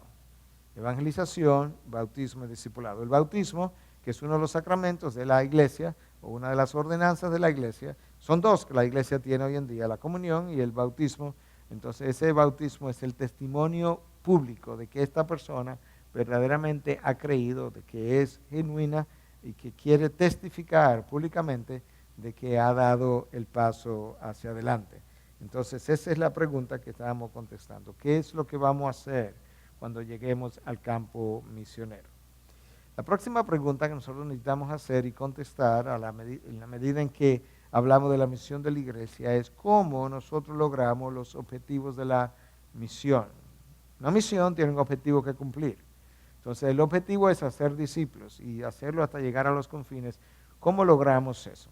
Evangelización, bautismo y discipulado. El bautismo, que es uno de los sacramentos de la iglesia, o una de las ordenanzas de la iglesia, son dos que la iglesia tiene hoy en día, la comunión y el bautismo. Entonces ese bautismo es el testimonio público de que esta persona verdaderamente ha creído, de que es genuina y que quiere testificar públicamente de que ha dado el paso hacia adelante. Entonces esa es la pregunta que estábamos contestando. ¿Qué es lo que vamos a hacer cuando lleguemos al campo misionero? La próxima pregunta que nosotros necesitamos hacer y contestar en la medida en que hablamos de la misión de la iglesia es cómo nosotros logramos los objetivos de la misión. Una misión tiene un objetivo que cumplir. Entonces el objetivo es hacer discípulos y hacerlo hasta llegar a los confines. ¿Cómo logramos eso?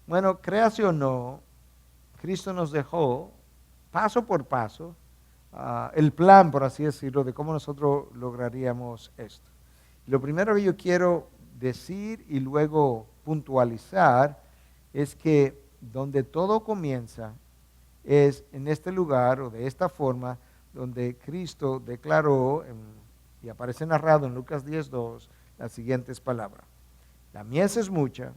Bueno, créase o no, Cristo nos dejó paso por paso el plan, por así decirlo, de cómo nosotros lograríamos esto. Lo primero que yo quiero decir y luego puntualizar es que donde todo comienza es en este lugar o de esta forma donde Cristo declaró, y aparece narrado en Lucas 10:2, las siguientes palabras. La mies es mucha,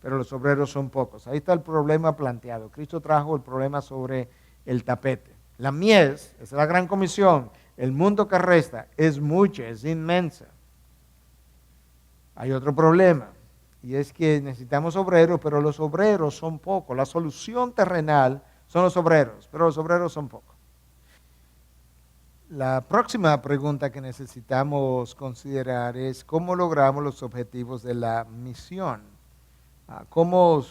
pero los obreros son pocos. Ahí está el problema planteado. Cristo trajo el problema sobre el tapete. La mies es la gran comisión. El mundo que resta es mucha, es inmensa. Hay otro problema, y es que necesitamos obreros, pero los obreros son pocos. La solución terrenal son los obreros, pero los obreros son pocos. La próxima pregunta que necesitamos considerar es cómo logramos los objetivos de la misión. ¿Cómo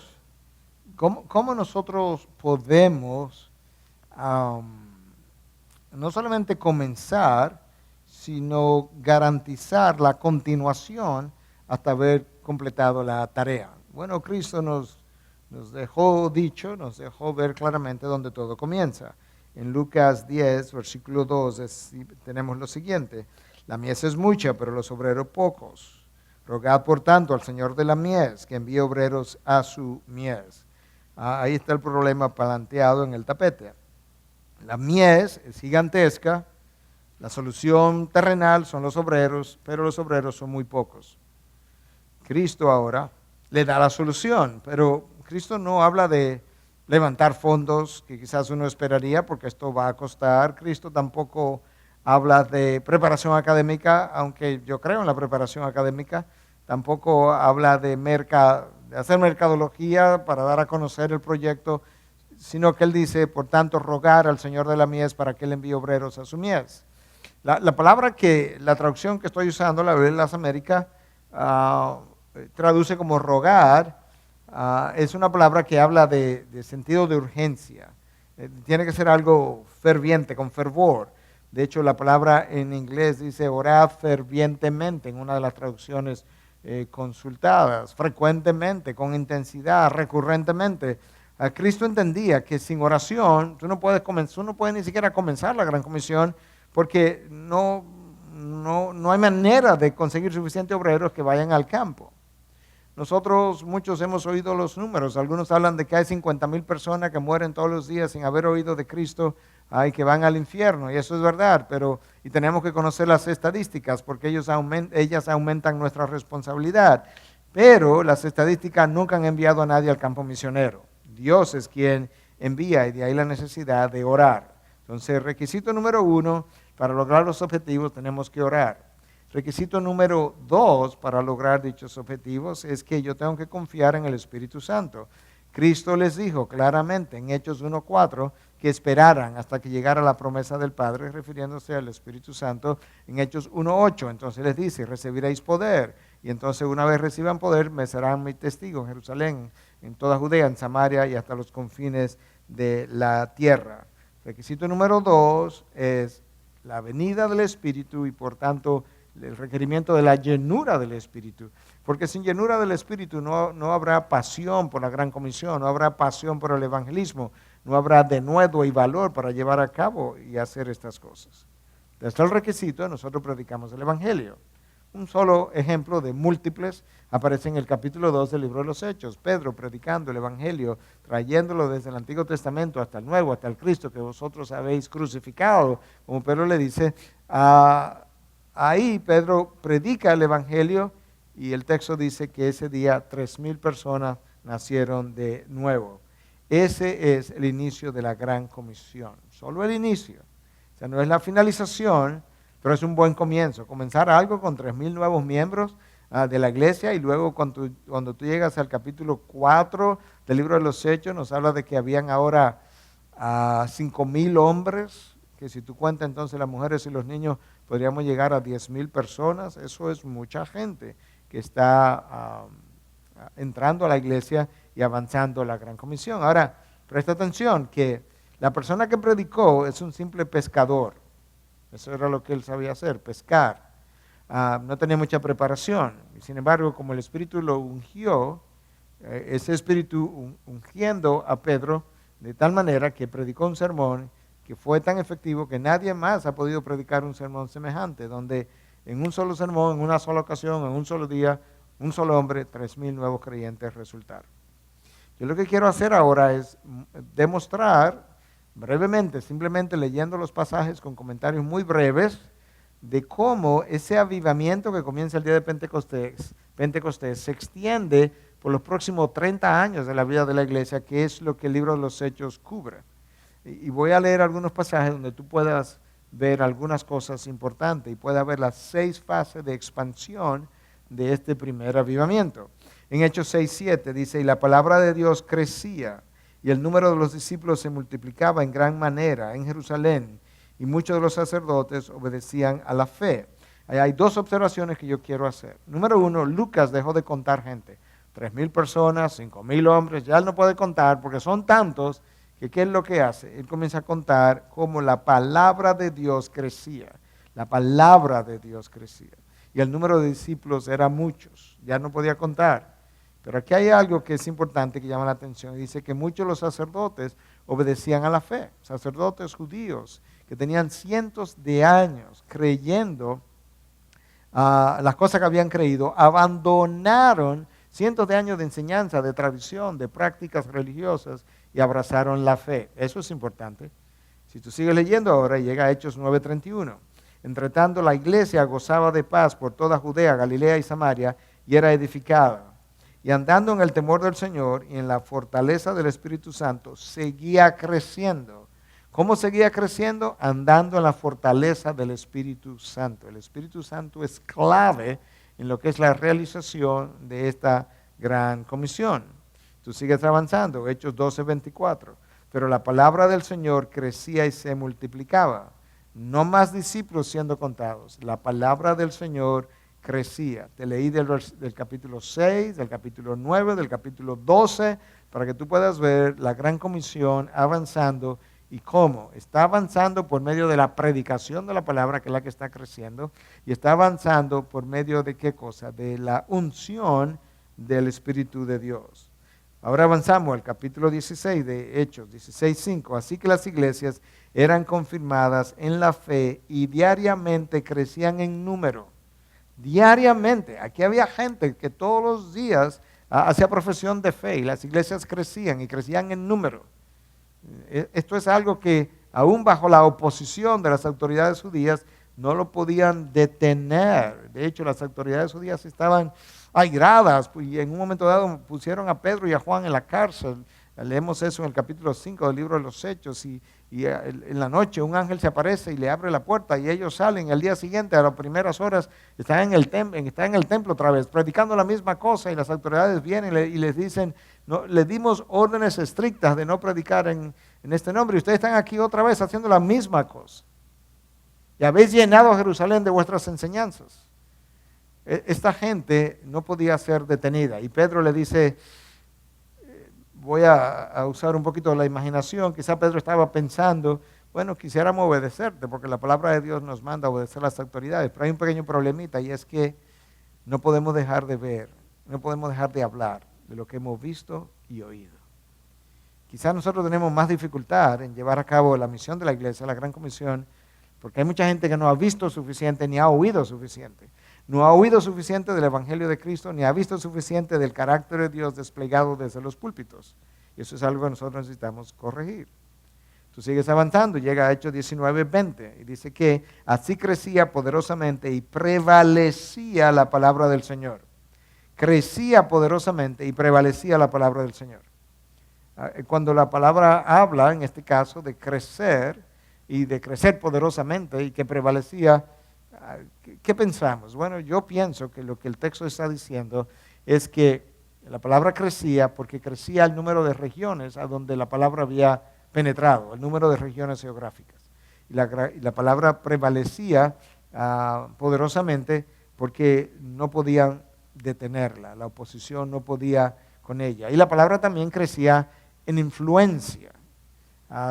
nosotros podemos no solamente comenzar, sino garantizar la continuación hasta haber completado la tarea? Bueno, Cristo nos dejó dicho, nos dejó ver claramente dónde todo comienza. En Lucas 10, versículo 2, tenemos lo siguiente: la mies es mucha, pero los obreros pocos. Rogad, por tanto, al Señor de la mies que envíe obreros a su mies. Ahí está el problema planteado en el tapete. La mies es gigantesca, la solución terrenal son los obreros, pero los obreros son muy pocos. Cristo ahora le da la solución, pero Cristo no habla de levantar fondos que quizás uno esperaría, porque esto va a costar. Cristo tampoco habla de preparación académica, aunque yo creo en la preparación académica. Tampoco habla de hacer mercadología para dar a conocer el proyecto, sino que él dice, por tanto, rogar al Señor de la mies para que él envíe obreros a su mies. La traducción que estoy usando, la Biblia de las Américas, traduce como rogar. Es una palabra que habla de sentido de urgencia. Tiene que ser algo ferviente, con fervor. De hecho, la palabra en inglés dice orad fervientemente en una de las traducciones consultadas, frecuentemente, con intensidad, recurrentemente. Cristo entendía que sin oración uno no puede ni siquiera comenzar la gran comisión, porque no hay manera de conseguir suficientes obreros que vayan al campo. Nosotros muchos hemos oído los números. Algunos hablan de que hay 50,000 personas que mueren todos los días sin haber oído de Cristo y que van al infierno, y eso es verdad, y tenemos que conocer las estadísticas porque ellas aumentan nuestra responsabilidad. Pero las estadísticas nunca han enviado a nadie al campo misionero. Dios es quien envía, y de ahí la necesidad de orar. Entonces, requisito número 1, para lograr los objetivos tenemos que orar. Requisito número 2 para lograr dichos objetivos es que yo tengo que confiar en el Espíritu Santo. Cristo les dijo claramente en Hechos 1:4 que esperaran hasta que llegara la promesa del Padre, refiriéndose al Espíritu Santo en Hechos 1:8. Entonces les dice, recibiréis poder, y entonces una vez reciban poder me serán mis testigos en Jerusalén, en toda Judea, en Samaria y hasta los confines de la tierra. Requisito número 2 es la venida del Espíritu y por tanto el requerimiento de la llenura del Espíritu, porque sin llenura del Espíritu no habrá pasión por la gran comisión, no habrá pasión por el evangelismo, no habrá denuedo y valor para llevar a cabo y hacer estas cosas. Desde el requisito nosotros predicamos el evangelio. un solo ejemplo de múltiples. Aparece en el capítulo 2 del libro de los Hechos. Pedro predicando el Evangelio, trayéndolo desde el Antiguo Testamento hasta el Nuevo, hasta el Cristo que vosotros habéis crucificado. Como Pedro le dice, ahí Pedro predica el Evangelio y el texto dice que ese día 3,000 personas nacieron de nuevo. Ese es el inicio de la Gran Comisión, solo el inicio. O sea, no es la finalización, pero es un buen comienzo. Comenzar algo con 3,000 nuevos miembros de la iglesia y luego cuando tú llegas al capítulo 4 del libro de los Hechos, nos habla de que habían ahora 5,000 hombres, que si tú cuentas entonces las mujeres y los niños, podríamos llegar a 10,000 personas. Eso es mucha gente que está entrando a la iglesia y avanzando la Gran Comisión. Ahora, presta atención que la persona que predicó es un simple pescador. Eso era lo que él sabía hacer, pescar. No tenía mucha preparación. Sin embargo, como el Espíritu lo ungió, ese Espíritu ungiendo a Pedro de tal manera que predicó un sermón que fue tan efectivo que nadie más ha podido predicar un sermón semejante, donde en un solo sermón, en una sola ocasión, en un solo día, un solo hombre, 3,000 nuevos creyentes resultaron. Yo lo que quiero hacer ahora es demostrar brevemente, simplemente leyendo los pasajes con comentarios muy breves, de cómo ese avivamiento que comienza el día de Pentecostés se extiende por los próximos 30 años de la vida de la iglesia, que es lo que el libro de los Hechos cubre. Y voy a leer algunos pasajes donde tú puedas ver algunas cosas importantes y puedas ver las 6 fases de expansión de este primer avivamiento. En Hechos 6:7 dice, y la palabra de Dios crecía, y el número de los discípulos se multiplicaba en gran manera en Jerusalén, y muchos de los sacerdotes obedecían a la fe. Ahí hay 2 observaciones que yo quiero hacer. Número 1, Lucas dejó de contar gente. 3,000 personas, 5,000 hombres, ya él no puede contar porque son tantos que ¿qué es lo que hace? Él comienza a contar cómo la palabra de Dios crecía. La palabra de Dios crecía. Y el número de discípulos era muchos, ya no podía contar. Pero aquí hay algo que es importante que llama la atención. Dice que muchos de los sacerdotes obedecían a la fe. Sacerdotes judíos que tenían cientos de años creyendo las cosas que habían creído, abandonaron cientos de años de enseñanza, de tradición, de prácticas religiosas y abrazaron la fe. Eso es importante. Si tú sigues leyendo ahora, llega a Hechos 9:31. Entre tanto, la iglesia gozaba de paz por toda Judea, Galilea y Samaria y era edificada. Y andando en el temor del Señor y en la fortaleza del Espíritu Santo, seguía creciendo. ¿Cómo seguía creciendo? Andando en la fortaleza del Espíritu Santo. El Espíritu Santo es clave en lo que es la realización de esta gran comisión. Tú sigues avanzando, Hechos 12:24. Pero la palabra del Señor crecía y se multiplicaba. No más discípulos siendo contados. La palabra del Señor crecía. Te leí del capítulo 6, del capítulo 9, del capítulo 12, para que tú puedas ver la gran comisión avanzando y cómo está avanzando por medio de la predicación de la palabra, que es la que está creciendo, y está avanzando por medio de qué cosa, de la unción del Espíritu de Dios. Ahora avanzamos al capítulo 16 de Hechos, 16:5. Así que las iglesias eran confirmadas en la fe y diariamente crecían en número. Diariamente. Aquí había gente que todos los días hacía profesión de fe y las iglesias crecían y crecían en número. Esto es algo que aún bajo la oposición de las autoridades judías no lo podían detener. De hecho, las autoridades judías estaban airadas y en un momento dado pusieron a Pedro y a Juan en la cárcel. Leemos eso en el capítulo 5 del libro de los Hechos y en la noche un ángel se aparece y le abre la puerta y ellos salen. Al día siguiente, a las primeras horas, están en el templo otra vez, predicando la misma cosa y las autoridades vienen y les dicen, no, les dimos órdenes estrictas de no predicar en este nombre y ustedes están aquí otra vez haciendo la misma cosa. Y habéis llenado Jerusalén de vuestras enseñanzas. Esta gente no podía ser detenida y Pedro le dice, voy a usar un poquito la imaginación, quizá Pedro estaba pensando, bueno, quisiéramos obedecerte porque la palabra de Dios nos manda a obedecer a las autoridades, pero hay un pequeño problemita y es que no podemos dejar de ver, no podemos dejar de hablar de lo que hemos visto y oído. Quizás nosotros tenemos más dificultad en llevar a cabo la misión de la iglesia, la gran comisión, porque hay mucha gente que no ha visto suficiente ni ha oído suficiente. no ha oído suficiente del Evangelio de Cristo, ni ha visto suficiente del carácter de Dios desplegado desde los púlpitos. Y eso es algo que nosotros necesitamos corregir. Tú sigues avanzando, llega a Hechos 19:20 y dice que así crecía poderosamente y prevalecía la palabra del Señor. Crecía poderosamente y prevalecía la palabra del Señor. Cuando la palabra habla, en este caso, de crecer y de crecer poderosamente y que prevalecía, ¿qué pensamos? Bueno, yo pienso que lo que el texto está diciendo es que la palabra crecía porque crecía el número de regiones a donde la palabra había penetrado, el número de regiones geográficas. Y la palabra prevalecía poderosamente porque no podían detenerla, la oposición no podía con ella. Y la palabra también crecía en influencia.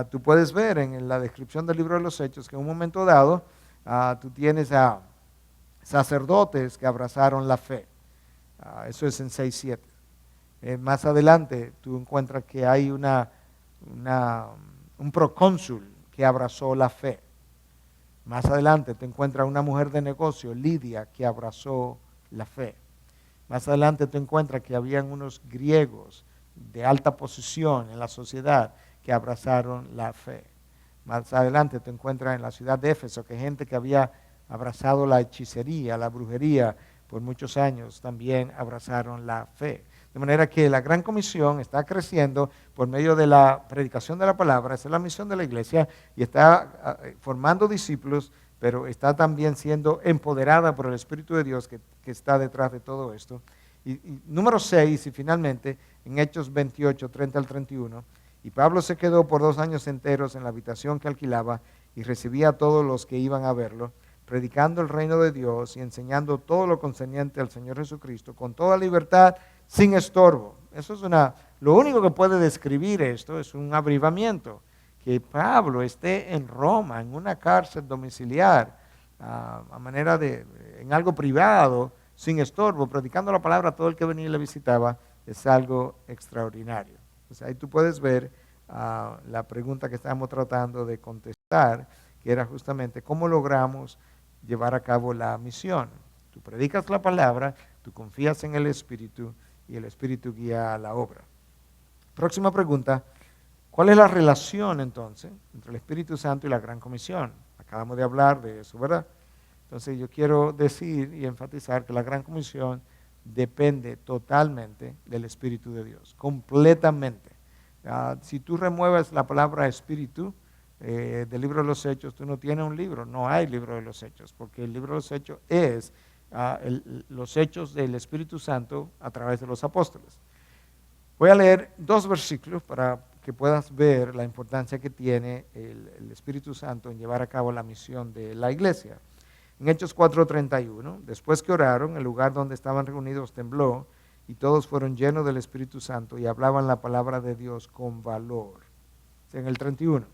Tú puedes ver en la descripción del libro de los Hechos que en un momento dado tú tienes a sacerdotes que abrazaron la fe. Eso es en 6:7. Más adelante tú encuentras que hay un procónsul que abrazó la fe. Más adelante te encuentras una mujer de negocio, Lidia, que abrazó la fe. Más adelante te encuentras que habían unos griegos de alta posición en la sociedad que abrazaron la fe. Más adelante te encuentras en la ciudad de Éfeso que gente que había abrazado la hechicería, la brujería por muchos años también abrazaron la fe. De manera que la Gran Comisión está creciendo por medio de la predicación de la palabra, esa es la misión de la iglesia, y está formando discípulos, pero está también siendo empoderada por el Espíritu de Dios que está detrás de todo esto. Y número 6, y finalmente, en Hechos 28, 30 al 31, y Pablo se quedó por 2 años enteros en la habitación que alquilaba y recibía a todos los que iban a verlo, predicando el reino de Dios y enseñando todo lo concerniente al Señor Jesucristo con toda libertad, sin estorbo. Eso es lo único que puede describir esto es un avivamiento. Que Pablo esté en Roma, en una cárcel domiciliar, en algo privado, sin estorbo, predicando la palabra a todo el que venía y le visitaba, es algo extraordinario. Entonces, ahí tú puedes ver la pregunta que estábamos tratando de contestar, que era justamente cómo logramos llevar a cabo la misión. Tú predicas la palabra, tú confías en el Espíritu y el Espíritu guía la obra. Próxima pregunta. ¿Cuál es la relación entonces entre el Espíritu Santo y la Gran Comisión? Acabamos de hablar de eso, ¿verdad? Entonces yo quiero decir y enfatizar que la Gran Comisión depende totalmente del Espíritu de Dios, completamente. Si tú remueves la palabra Espíritu del libro de los Hechos, tú no tienes un libro, no hay libro de los Hechos, porque el libro de los Hechos es los hechos del Espíritu Santo a través de los apóstoles. Voy a leer 2 versículos para que puedas ver la importancia que tiene el Espíritu Santo en llevar a cabo la misión de la iglesia. En Hechos 4:31, después que oraron, el lugar donde estaban reunidos tembló y todos fueron llenos del Espíritu Santo y hablaban la palabra de Dios con valor. En el 31,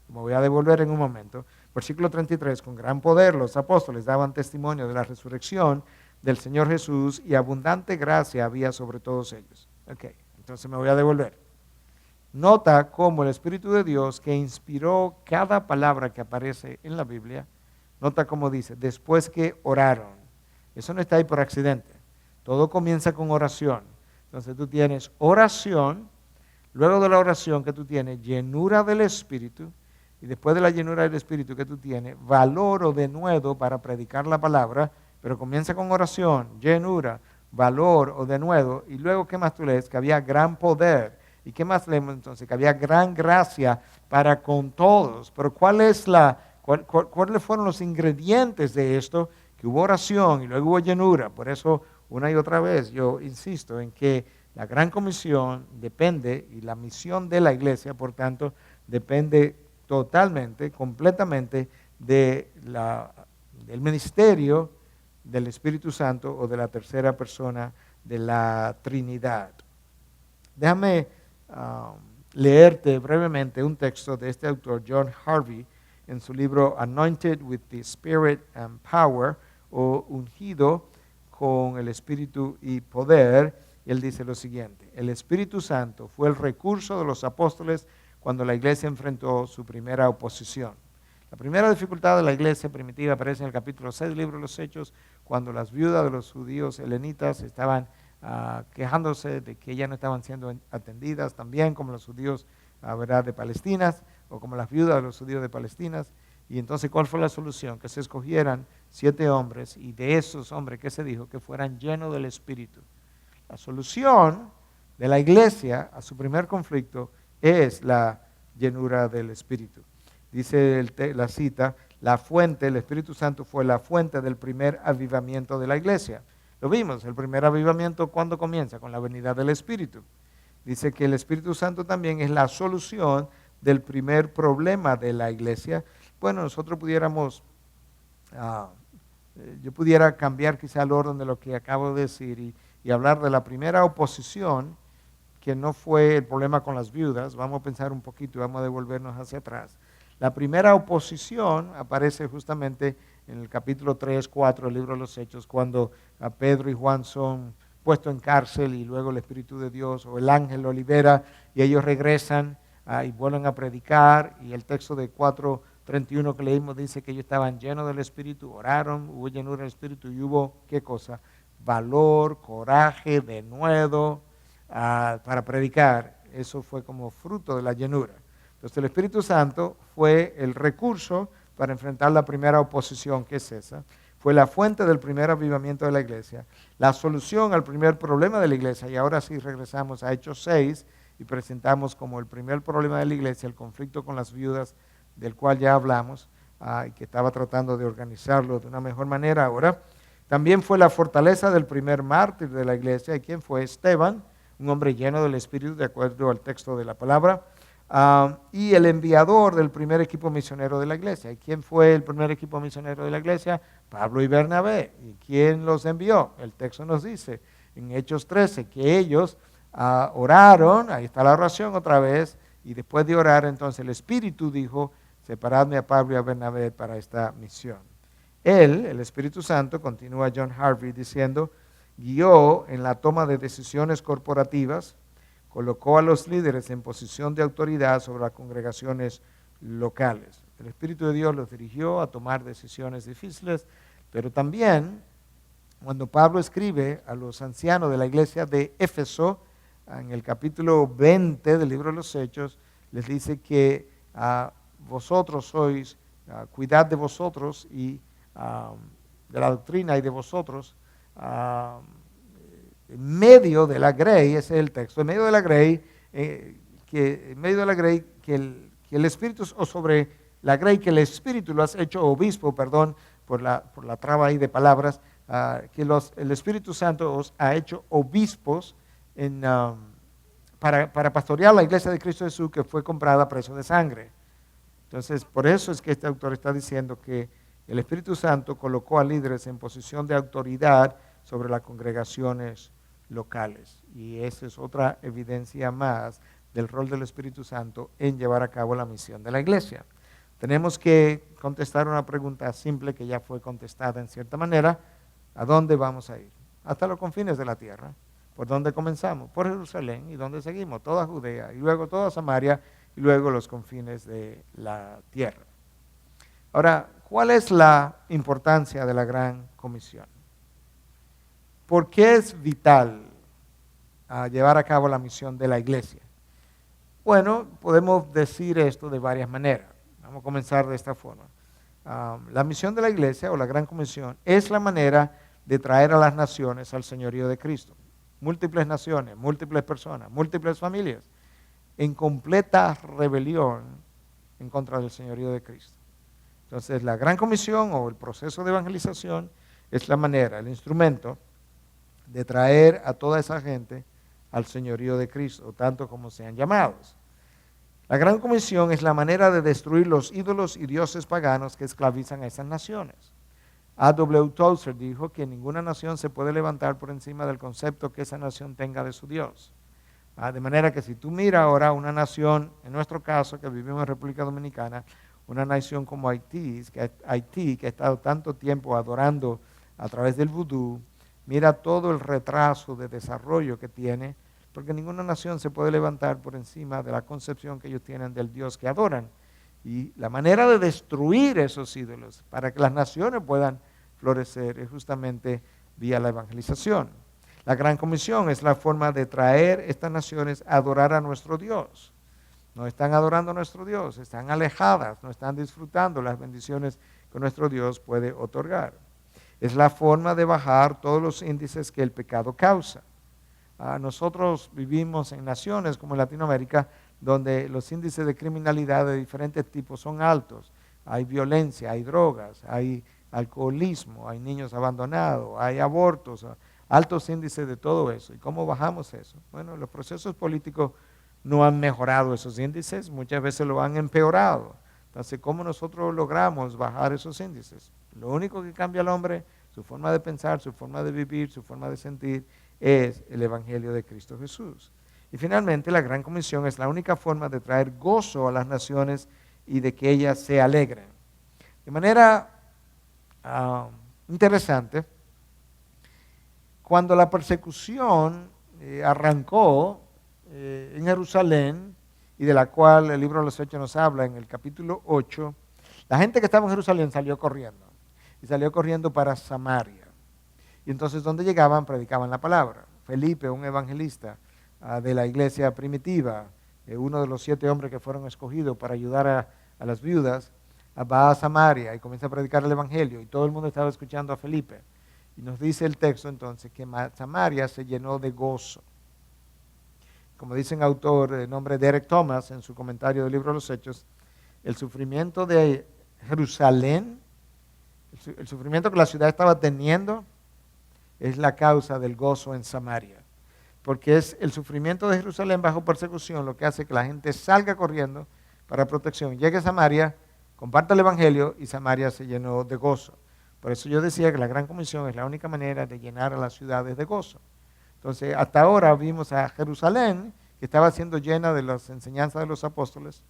me voy a devolver en un momento, versículo 33, con gran poder los apóstoles daban testimonio de la resurrección del Señor Jesús y abundante gracia había sobre todos ellos. Ok, entonces me voy a devolver. Nota cómo el Espíritu de Dios que inspiró cada palabra que aparece en la Biblia, nota cómo dice, después que oraron. Eso no está ahí por accidente. Todo comienza con oración. Entonces tú tienes oración, luego de la oración que tú tienes, llenura del Espíritu, y después de la llenura del Espíritu que tú tienes, valor o denuedo para predicar la palabra, pero comienza con oración, llenura, valor o denuedo, y luego ¿qué más tú lees? Que había gran poder. ¿Y qué más leemos entonces? Que había gran gracia para con todos. Pero ¿cuáles fueron los ingredientes de esto? Que hubo oración y luego hubo llenura. Por eso, una y otra vez, yo insisto en que la Gran Comisión depende, y la misión de la iglesia, por tanto, depende totalmente, completamente del ministerio del Espíritu Santo o de la tercera persona de la Trinidad. Déjame leerte brevemente un texto de este autor, John Harvey, en su libro Anointed with the Spirit and Power, o Ungido con el Espíritu y Poder. Y él dice lo siguiente: el Espíritu Santo fue el recurso de los apóstoles cuando la iglesia enfrentó su primera oposición. La primera dificultad de la iglesia primitiva aparece en el capítulo 6 del libro de los Hechos, cuando las viudas de los judíos helenitas estaban quejándose de que ellas no estaban siendo atendidas, también como los judíos ¿verdad? De Palestina, o como las viudas de los judíos de Palestina. Y entonces, ¿cuál fue la solución? Que se escogieran 7 hombres, y de esos hombres, ¿qué se dijo? Que fueran llenos del Espíritu. La solución de la iglesia a su primer conflicto es la llenura del Espíritu. Dice la cita, la fuente, el Espíritu Santo fue la fuente del primer avivamiento de la iglesia. Lo vimos, el primer avivamiento, ¿cuándo comienza? Con la venida del Espíritu. Dice que el Espíritu Santo también es la solución del primer problema de la iglesia. Bueno, nosotros pudiéramos, yo pudiera cambiar quizá el orden de lo que acabo de decir y hablar de la primera oposición, que no fue el problema con las viudas. Vamos a pensar un poquito y vamos a devolvernos hacia atrás. La primera oposición aparece justamente en el capítulo 3, 4 del libro de los Hechos, cuando Pedro y Juan son puestos en cárcel y luego el Espíritu de Dios o el ángel lo libera y ellos regresan y vuelven a predicar, y el texto de 4:31 que leímos dice que ellos estaban llenos del Espíritu, oraron, hubo llenura del Espíritu y hubo, ¿qué cosa? Valor, coraje, denuedo para predicar. Eso fue como fruto de la llenura. Entonces el Espíritu Santo fue el recurso para enfrentar la primera oposición, que es esa. Fue la fuente del primer avivamiento de la iglesia, la solución al primer problema de la iglesia. Y ahora sí regresamos a Hechos 6 y presentamos como el primer problema de la iglesia el conflicto con las viudas, del cual ya hablamos, y que estaba tratando de organizarlo de una mejor manera ahora. También fue la fortaleza del primer mártir de la iglesia. ¿Y quién fue? Esteban, un hombre lleno del Espíritu, de acuerdo al texto de la palabra. Y el enviador del primer equipo misionero de la iglesia. ¿Y quién fue el primer equipo misionero de la iglesia? Pablo y Bernabé. ¿Y quién los envió? El texto nos dice en Hechos 13 que ellos oraron, ahí está la oración otra vez, y después de orar entonces el Espíritu dijo, separadme a Pablo y a Bernabé para esta misión. Él, el Espíritu Santo, continúa John Harvey diciendo, guió en la toma de decisiones corporativas, colocó a los líderes en posición de autoridad sobre las congregaciones locales. El Espíritu de Dios los dirigió a tomar decisiones difíciles, pero también cuando Pablo escribe a los ancianos de la iglesia de Éfeso, en el capítulo 20 del libro de los Hechos, les dice que vosotros sois, cuidad de vosotros y de la doctrina y de vosotros, en medio de la grey, ese es el texto, en medio de la grey, que el Espíritu, o sobre la grey, que el Espíritu lo has hecho obispo, perdón, por la traba ahí de palabras, que el Espíritu Santo os ha hecho obispos para pastorear la iglesia de Cristo Jesús, que fue comprada a precio de sangre. Entonces, por eso es que este autor está diciendo que el Espíritu Santo colocó a líderes en posición de autoridad sobre las congregaciones locales. Y esa es otra evidencia más del rol del Espíritu Santo en llevar a cabo la misión de la iglesia. Tenemos que contestar una pregunta simple que ya fue contestada en cierta manera. ¿A dónde vamos a ir? Hasta los confines de la tierra. ¿Por dónde comenzamos? Por Jerusalén. ¿Y dónde seguimos? Toda Judea, y luego toda Samaria, y luego los confines de la tierra. Ahora, ¿cuál es la importancia de la Gran Comisión? ¿Por qué es vital llevar a cabo la misión de la iglesia? Bueno, podemos decir esto de varias maneras. Vamos a comenzar de esta forma. La misión de la iglesia, o la Gran Comisión, es la manera de traer a las naciones al señorío de Cristo. Múltiples naciones, múltiples personas, múltiples familias, en completa rebelión en contra del señorío de Cristo. Entonces, la Gran Comisión o el proceso de evangelización es la manera, el instrumento de traer a toda esa gente al señorío de Cristo, tanto como sean llamados. La Gran Comisión es la manera de destruir los ídolos y dioses paganos que esclavizan a esas naciones. A.W. Tozer dijo que ninguna nación se puede levantar por encima del concepto que esa nación tenga de su Dios. De manera que si tú miras ahora una nación, en nuestro caso que vivimos en República Dominicana, una nación como Haití, que ha estado tanto tiempo adorando a través del vudú, mira todo el retraso de desarrollo que tiene, porque ninguna nación se puede levantar por encima de la concepción que ellos tienen del Dios que adoran. Y la manera de destruir esos ídolos para que las naciones puedan florecer es justamente vía la evangelización. La Gran Comisión es la forma de traer estas naciones a adorar a nuestro Dios. No están adorando a nuestro Dios, están alejadas, no están disfrutando las bendiciones que nuestro Dios puede otorgar. Es la forma de bajar todos los índices que el pecado causa. Nosotros vivimos en naciones como Latinoamérica, donde los índices de criminalidad de diferentes tipos son altos. Hay violencia, hay drogas, hay alcoholismo, hay niños abandonados, hay abortos, altos índices de todo eso. ¿Y cómo bajamos eso? Bueno, los procesos políticos no han mejorado esos índices, muchas veces lo han empeorado. Entonces, ¿cómo nosotros logramos bajar esos índices? Lo único que cambia al hombre, su forma de pensar, su forma de vivir, su forma de sentir, es el Evangelio de Cristo Jesús. Y finalmente, la Gran Comisión es la única forma de traer gozo a las naciones y de que ellas se alegren. De manera interesante, cuando la persecución arrancó en Jerusalén, y de la cual el libro de los Hechos nos habla en el capítulo 8, la gente que estaba en Jerusalén salió corriendo, y salió corriendo para Samaria. Y entonces donde llegaban, predicaban la palabra. Felipe, un evangelista de la iglesia primitiva, uno de los 7 hombres que fueron escogidos para ayudar a las viudas, va a Samaria y comienza a predicar el evangelio, y todo el mundo estaba escuchando a Felipe. Y nos dice el texto entonces que Samaria se llenó de gozo. Como dice un autor de nombre Derek Thomas en su comentario del libro de los Hechos, el sufrimiento de Jerusalén, el sufrimiento que la ciudad estaba teniendo, es la causa del gozo en Samaria. Porque es el sufrimiento de Jerusalén bajo persecución lo que hace que la gente salga corriendo para protección. Llegue a Samaria, comparta el evangelio y Samaria se llenó de gozo. Por eso yo decía que la Gran Comisión es la única manera de llenar a las ciudades de gozo. Entonces, hasta ahora vimos a Jerusalén, que estaba siendo llena de las enseñanzas de los apóstoles.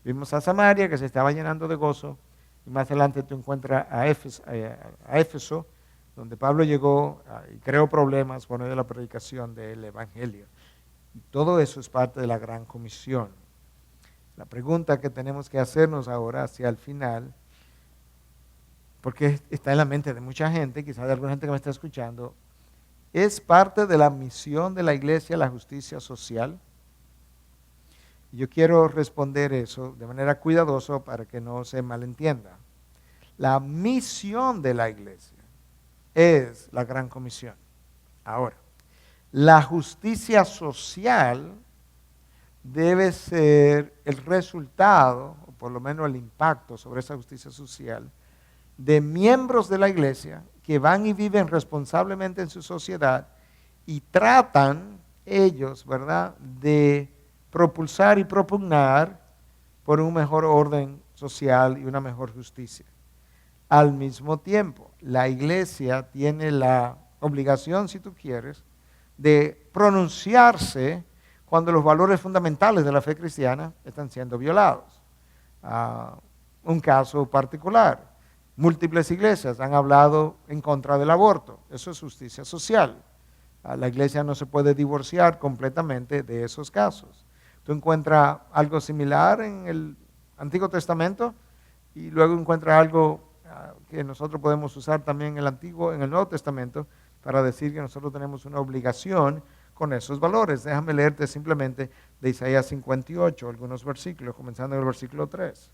Vimos a Samaria, que se estaba llenando de gozo. Y más adelante tú encuentras a Éfeso, donde Pablo llegó y creó problemas por medio de la predicación del evangelio. Y todo eso es parte de la Gran Comisión. La pregunta que tenemos que hacernos ahora hacia el final, porque está en la mente de mucha gente, quizás de alguna gente que me está escuchando, ¿es parte de la misión de la iglesia la justicia social? Yo quiero responder eso de manera cuidadosa para que no se malentienda. La misión de la iglesia es la Gran Comisión. Ahora, la justicia social debe ser el resultado, o por lo menos el impacto sobre esa justicia social, de miembros de la iglesia que van y viven responsablemente en su sociedad y tratan ellos, ¿verdad?, de propulsar y propugnar por un mejor orden social y una mejor justicia. Al mismo tiempo, la iglesia tiene la obligación, si tú quieres, de pronunciarse cuando los valores fundamentales de la fe cristiana están siendo violados. Un caso particular. Múltiples iglesias han hablado en contra del aborto. Eso es justicia social. La iglesia no se puede divorciar completamente de esos casos. Tú encuentras algo similar en el Antiguo Testamento y luego encuentras algo que nosotros podemos usar también en el Nuevo Testamento para decir que nosotros tenemos una obligación con esos valores. Déjame leerte simplemente de Isaías 58, algunos versículos, comenzando en el versículo 3.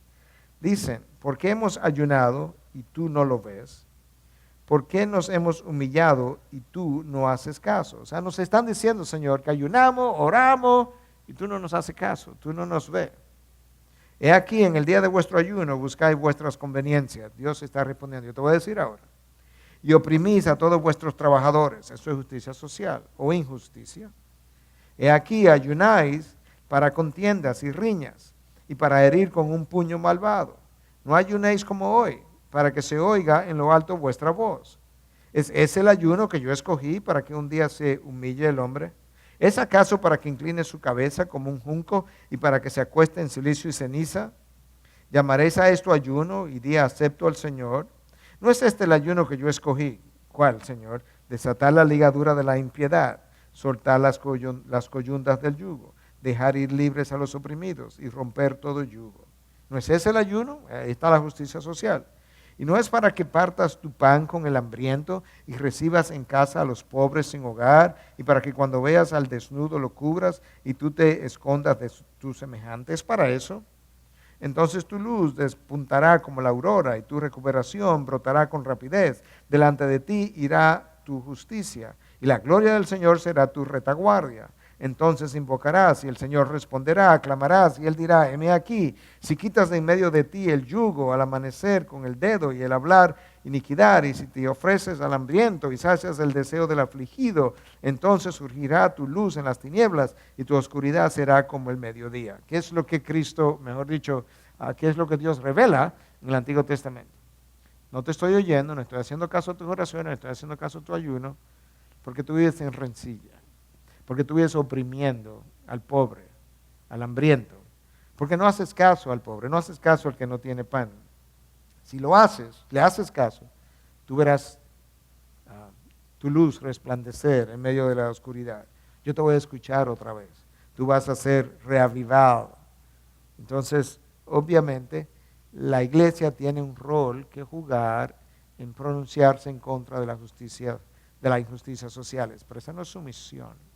Dicen, ¿por qué hemos ayunado y tú no lo ves? ¿Por qué nos hemos humillado y tú no haces caso? O sea, nos están diciendo, Señor, que ayunamos, oramos y tú no nos haces caso, tú no nos ves. He aquí, en el día de vuestro ayuno buscáis vuestras conveniencias. Dios está respondiendo. Yo te voy a decir ahora. Y oprimís a todos vuestros trabajadores. Eso es justicia social o injusticia. He aquí, ayunáis para contiendas y riñas y para herir con un puño malvado. No ayunéis como hoy, para que se oiga en lo alto vuestra voz. ¿Es el ayuno que yo escogí para que un día se humille el hombre? ¿Es acaso para que incline su cabeza como un junco y para que se acueste en silicio y ceniza? ¿Llamaréis a esto ayuno y día acepto al Señor? ¿No es este el ayuno que yo escogí? ¿Cuál, Señor? Desatar la ligadura de la impiedad, soltar las coyundas del yugo, dejar ir libres a los oprimidos y romper todo yugo. ¿No es ese el ayuno? Ahí está la justicia social. Y no es para que partas tu pan con el hambriento y recibas en casa a los pobres sin hogar, y para que cuando veas al desnudo lo cubras y tú te escondas de tu semejante. ¿Es para eso? Entonces tu luz despuntará como la aurora y tu recuperación brotará con rapidez. Delante de ti irá tu justicia y la gloria del Señor será tu retaguardia. Entonces invocarás y el Señor responderá, clamarás y Él dirá, heme aquí. Si quitas de en medio de ti el yugo al amanecer con el dedo y el hablar iniquidad, y si te ofreces al hambriento y sacias el deseo del afligido, entonces surgirá tu luz en las tinieblas y tu oscuridad será como el mediodía. ¿Qué es lo que Cristo, mejor dicho, qué es lo que Dios revela en el Antiguo Testamento? No te estoy oyendo, no estoy haciendo caso a tus oraciones, no estoy haciendo caso a tu ayuno, porque tú vives en rencilla. Porque tú vives oprimiendo al pobre, al hambriento. Porque no haces caso al pobre, no haces caso al que no tiene pan. Si lo haces, le haces caso, tú verás tu luz resplandecer en medio de la oscuridad. Yo te voy a escuchar otra vez. Tú vas a ser reavivado. Entonces, obviamente, la iglesia tiene un rol que jugar en pronunciarse en contra de la justicia, de las injusticias sociales, pero esa no es su misión.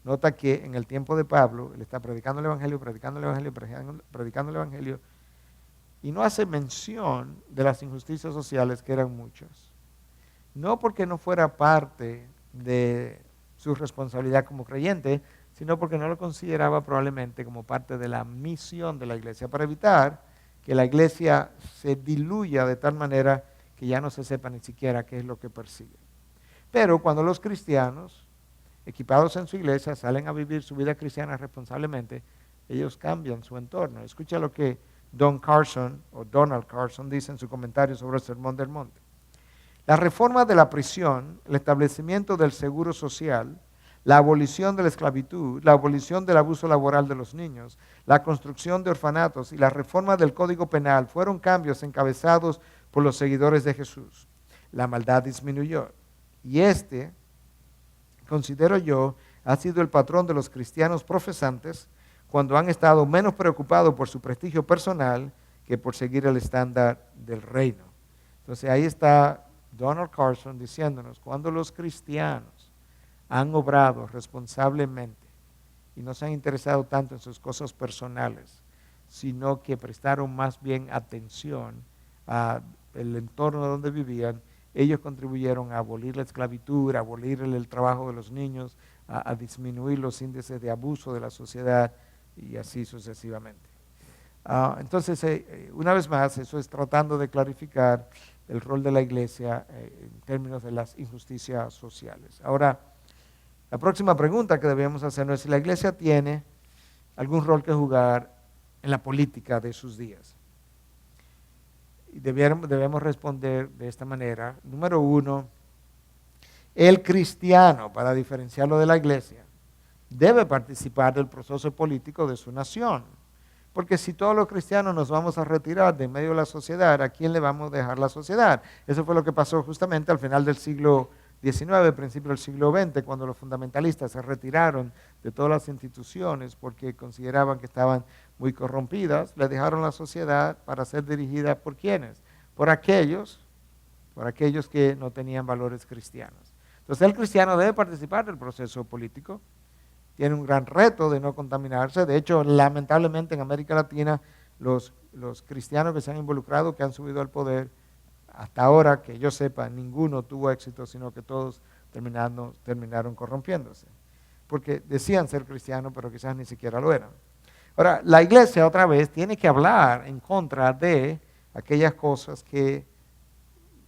Nota que en el tiempo de Pablo, él está predicando el Evangelio, predicando el Evangelio, y no hace mención de las injusticias sociales, que eran muchas. No porque no fuera parte de su responsabilidad como creyente, sino porque no lo consideraba probablemente como parte de la misión de la iglesia, para evitar que la iglesia se diluya de tal manera que ya no se sepa ni siquiera qué es lo que persigue. Pero cuando los cristianos, equipados en su iglesia, salen a vivir su vida cristiana responsablemente, ellos cambian su entorno. Escucha lo que Donald Carson dice en su comentario sobre el Sermón del Monte. La reforma de la prisión, el establecimiento del seguro social, la abolición de la esclavitud, la abolición del abuso laboral de los niños, la construcción de orfanatos y la reforma del Código Penal fueron cambios encabezados por los seguidores de Jesús. La maldad disminuyó y considero yo, ha sido el patrón de los cristianos profesantes cuando han estado menos preocupados por su prestigio personal que por seguir el estándar del reino. Entonces ahí está Donald Carson diciéndonos, cuando los cristianos han obrado responsablemente y no se han interesado tanto en sus cosas personales, sino que prestaron más bien atención al entorno donde vivían, ellos contribuyeron a abolir la esclavitud, a abolir el trabajo de los niños, a disminuir los índices de abuso de la sociedad y así sucesivamente. Entonces, una vez más, eso es tratando de clarificar el rol de la iglesia en términos de las injusticias sociales. Ahora, la próxima pregunta que debemos hacernos es si la iglesia tiene algún rol que jugar en la política de sus días. Y debemos responder de esta manera. Número uno, el cristiano, para diferenciarlo de la iglesia, debe participar del proceso político de su nación. Porque si todos los cristianos nos vamos a retirar de en medio de la sociedad, ¿a quién le vamos a dejar la sociedad? Eso fue lo que pasó justamente al final del siglo XIX, principio del siglo XX, cuando los fundamentalistas se retiraron de todas las instituciones porque consideraban que estaban muy corrompidas, le dejaron la sociedad para ser dirigida por ¿quiénes? Por aquellos que no tenían valores cristianos. Entonces el cristiano debe participar del proceso político, tiene un gran reto de no contaminarse. De hecho, lamentablemente en América Latina, los cristianos que se han involucrado, que han subido al poder, hasta ahora, que yo sepa, ninguno tuvo éxito, sino que todos terminaron corrompiéndose. Porque decían ser cristianos, pero quizás ni siquiera lo eran. Ahora, la iglesia otra vez tiene que hablar en contra de aquellas cosas que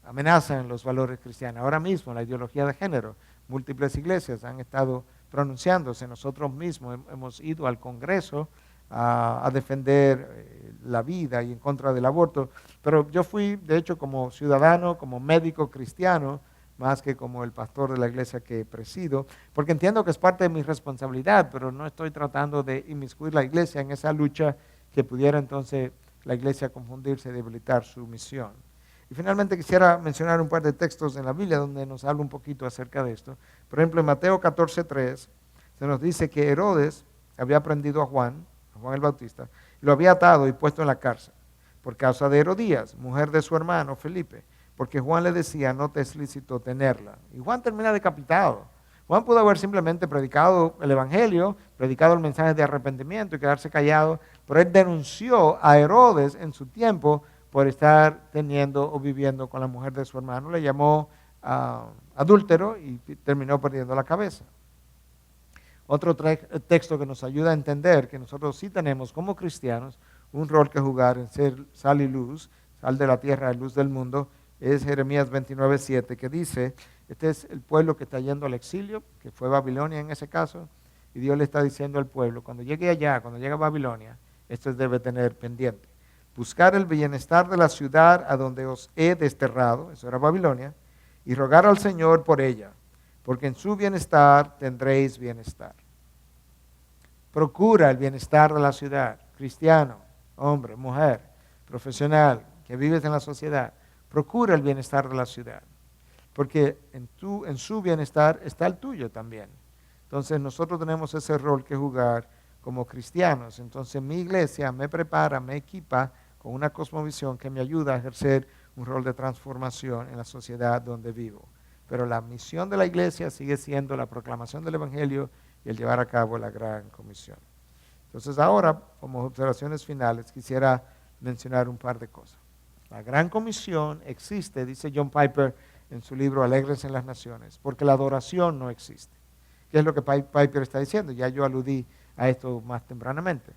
amenazan los valores cristianos. Ahora mismo, la ideología de género, múltiples iglesias han estado pronunciándose. Nosotros mismos hemos ido al Congreso a defender la vida y en contra del aborto, pero yo fui, de hecho, como ciudadano, como médico cristiano, más que como el pastor de la iglesia que presido, porque entiendo que es parte de mi responsabilidad, pero no estoy tratando de inmiscuir la iglesia en esa lucha que pudiera entonces la iglesia confundirse y debilitar su misión. Y finalmente quisiera mencionar un par de textos en la Biblia donde nos habla un poquito acerca de esto. Por ejemplo, en Mateo 14:3 se nos dice que Herodes había prendido a Juan el Bautista, lo había atado y puesto en la cárcel, por causa de Herodías, mujer de su hermano Felipe, porque Juan le decía, no te es lícito tenerla. Y Juan termina decapitado. Juan pudo haber simplemente predicado el evangelio, predicado el mensaje de arrepentimiento y quedarse callado, pero él denunció a Herodes en su tiempo por estar teniendo o viviendo con la mujer de su hermano. Le llamó adúltero y terminó perdiendo la cabeza. Otro texto que nos ayuda a entender que nosotros sí tenemos como cristianos un rol que jugar en ser sal y luz, sal de la tierra, luz del mundo, es Jeremías 29:7, que dice, este es el pueblo que está yendo al exilio, que fue Babilonia en ese caso, y Dios le está diciendo al pueblo, cuando llegue allá, cuando llegue a Babilonia, esto debe tener pendiente. Buscar el bienestar de la ciudad a donde os he desterrado, eso era Babilonia, y rogar al Señor por ella, porque en su bienestar tendréis bienestar. Procura el bienestar de la ciudad, cristiano, hombre, mujer, profesional, que vives en la sociedad. Procura el bienestar de la ciudad, porque en su bienestar está el tuyo también. Entonces nosotros tenemos ese rol que jugar como cristianos. Entonces mi iglesia me prepara, me equipa con una cosmovisión que me ayuda a ejercer un rol de transformación en la sociedad donde vivo. Pero la misión de la iglesia sigue siendo la proclamación del evangelio y el llevar a cabo la gran comisión. Entonces ahora, como observaciones finales, quisiera mencionar un par de cosas. La gran comisión existe, dice John Piper en su libro Alegres en las Naciones, porque la adoración no existe. ¿Qué es lo que Piper está diciendo? Ya yo aludí a esto más tempranamente.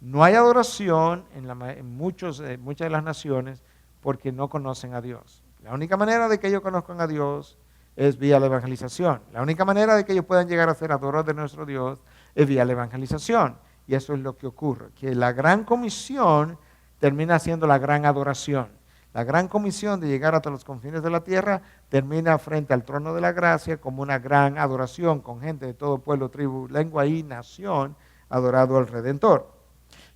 No hay adoración en muchas de las naciones porque no conocen a Dios. La única manera de que ellos conozcan a Dios es vía la evangelización. La única manera de que ellos puedan llegar a ser adoradores de nuestro Dios es vía la evangelización. Y eso es lo que ocurre, que la gran comisión termina siendo la gran adoración. La gran comisión de llegar hasta los confines de la tierra termina frente al trono de la gracia como una gran adoración con gente de todo pueblo, tribu, lengua y nación adorado al Redentor.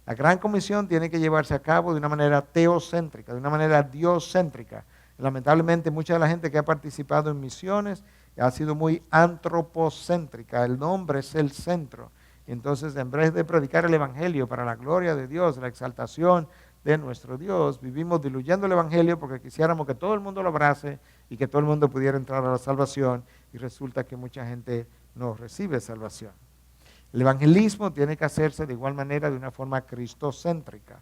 La gran comisión tiene que llevarse a cabo de una manera teocéntrica, de una manera diocéntrica. Lamentablemente mucha de la gente que ha participado en misiones ha sido muy antropocéntrica, el nombre es el centro. Entonces, en vez de predicar el evangelio para la gloria de Dios, la exaltación de nuestro Dios, vivimos diluyendo el evangelio porque quisiéramos que todo el mundo lo abrace y que todo el mundo pudiera entrar a la salvación, y resulta que mucha gente no recibe salvación. El evangelismo tiene que hacerse de igual manera de una forma cristocéntrica.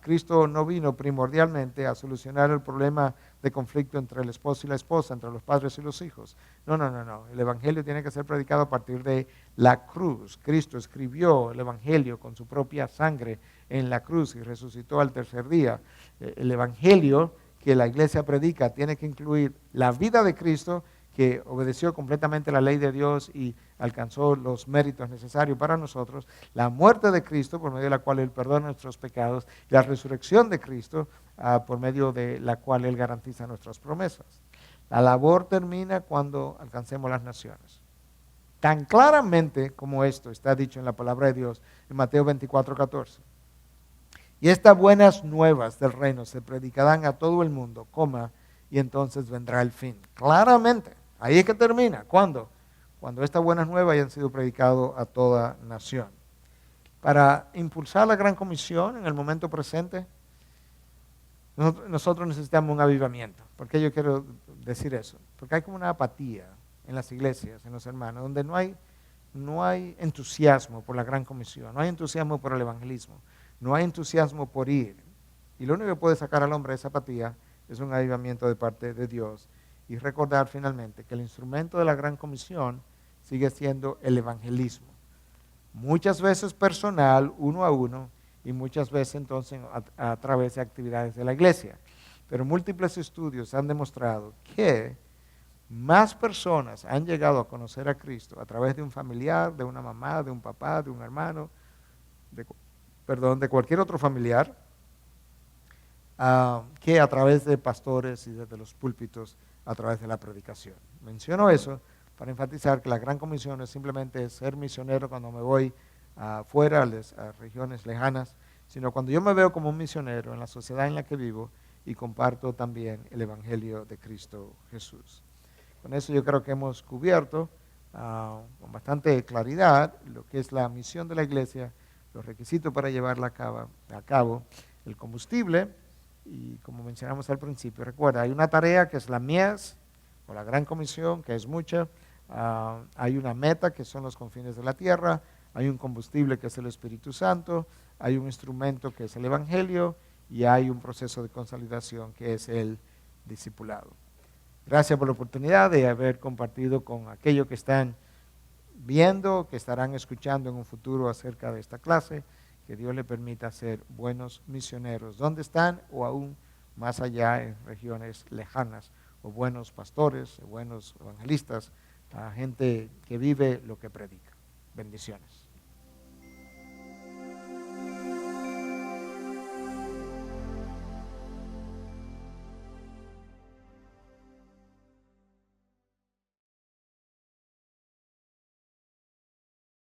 Cristo no vino primordialmente a solucionar el problema de conflicto entre el esposo y la esposa, entre los padres y los hijos. No. El evangelio tiene que ser predicado a partir de la cruz. Cristo escribió el evangelio con su propia sangre en la cruz y resucitó al tercer día. El evangelio que la iglesia predica tiene que incluir la vida de Cristo, que obedeció completamente la ley de Dios y alcanzó los méritos necesarios para nosotros, la muerte de Cristo, por medio de la cual Él perdona nuestros pecados, y la resurrección de Cristo, por medio de la cual Él garantiza nuestras promesas. La labor termina cuando alcancemos las naciones. Tan claramente como esto está dicho en la palabra de Dios en Mateo 24:14. Y estas buenas nuevas del reino se predicarán a todo el mundo, y entonces vendrá el fin. Claramente. Ahí es que termina. ¿Cuándo? Cuando estas buenas nuevas hayan sido predicadas a toda nación. Para impulsar la gran comisión en el momento presente, nosotros necesitamos un avivamiento. ¿Por qué yo quiero decir eso? Porque hay como una apatía en las iglesias, en los hermanos, donde no hay entusiasmo por la gran comisión, no hay entusiasmo por el evangelismo, no hay entusiasmo por ir. Y lo único que puede sacar al hombre de esa apatía es un avivamiento de parte de Dios. Y recordar finalmente que el instrumento de la gran comisión sigue siendo el evangelismo. Muchas veces personal, uno a uno, y muchas veces entonces a través de actividades de la iglesia. Pero múltiples estudios han demostrado que más personas han llegado a conocer a Cristo a través de un familiar, de una mamá, de un papá, de un hermano, de cualquier otro familiar, que a través de pastores y desde los púlpitos a través de la predicación. Menciono eso para enfatizar que la gran comisión no es simplemente ser misionero cuando me voy afuera a regiones lejanas, sino cuando yo me veo como un misionero en la sociedad en la que vivo y comparto también el evangelio de Cristo Jesús. Con eso yo creo que hemos cubierto con bastante claridad lo que es la misión de la iglesia los requisitos para llevarla a cabo, el combustible, y como mencionamos al principio, recuerda, hay una tarea que es la mies, o la gran comisión, que es mucha, hay una meta que son los confines de la tierra, hay un combustible que es el Espíritu Santo, hay un instrumento que es el Evangelio y hay un proceso de consolidación que es el discipulado. Gracias por la oportunidad de haber compartido con aquellos que están viendo, que estarán escuchando en un futuro acerca de esta clase. Que Dios le permita ser buenos misioneros donde están o aún más allá en regiones lejanas, o buenos pastores, o buenos evangelistas, a gente que vive lo que predica. Bendiciones.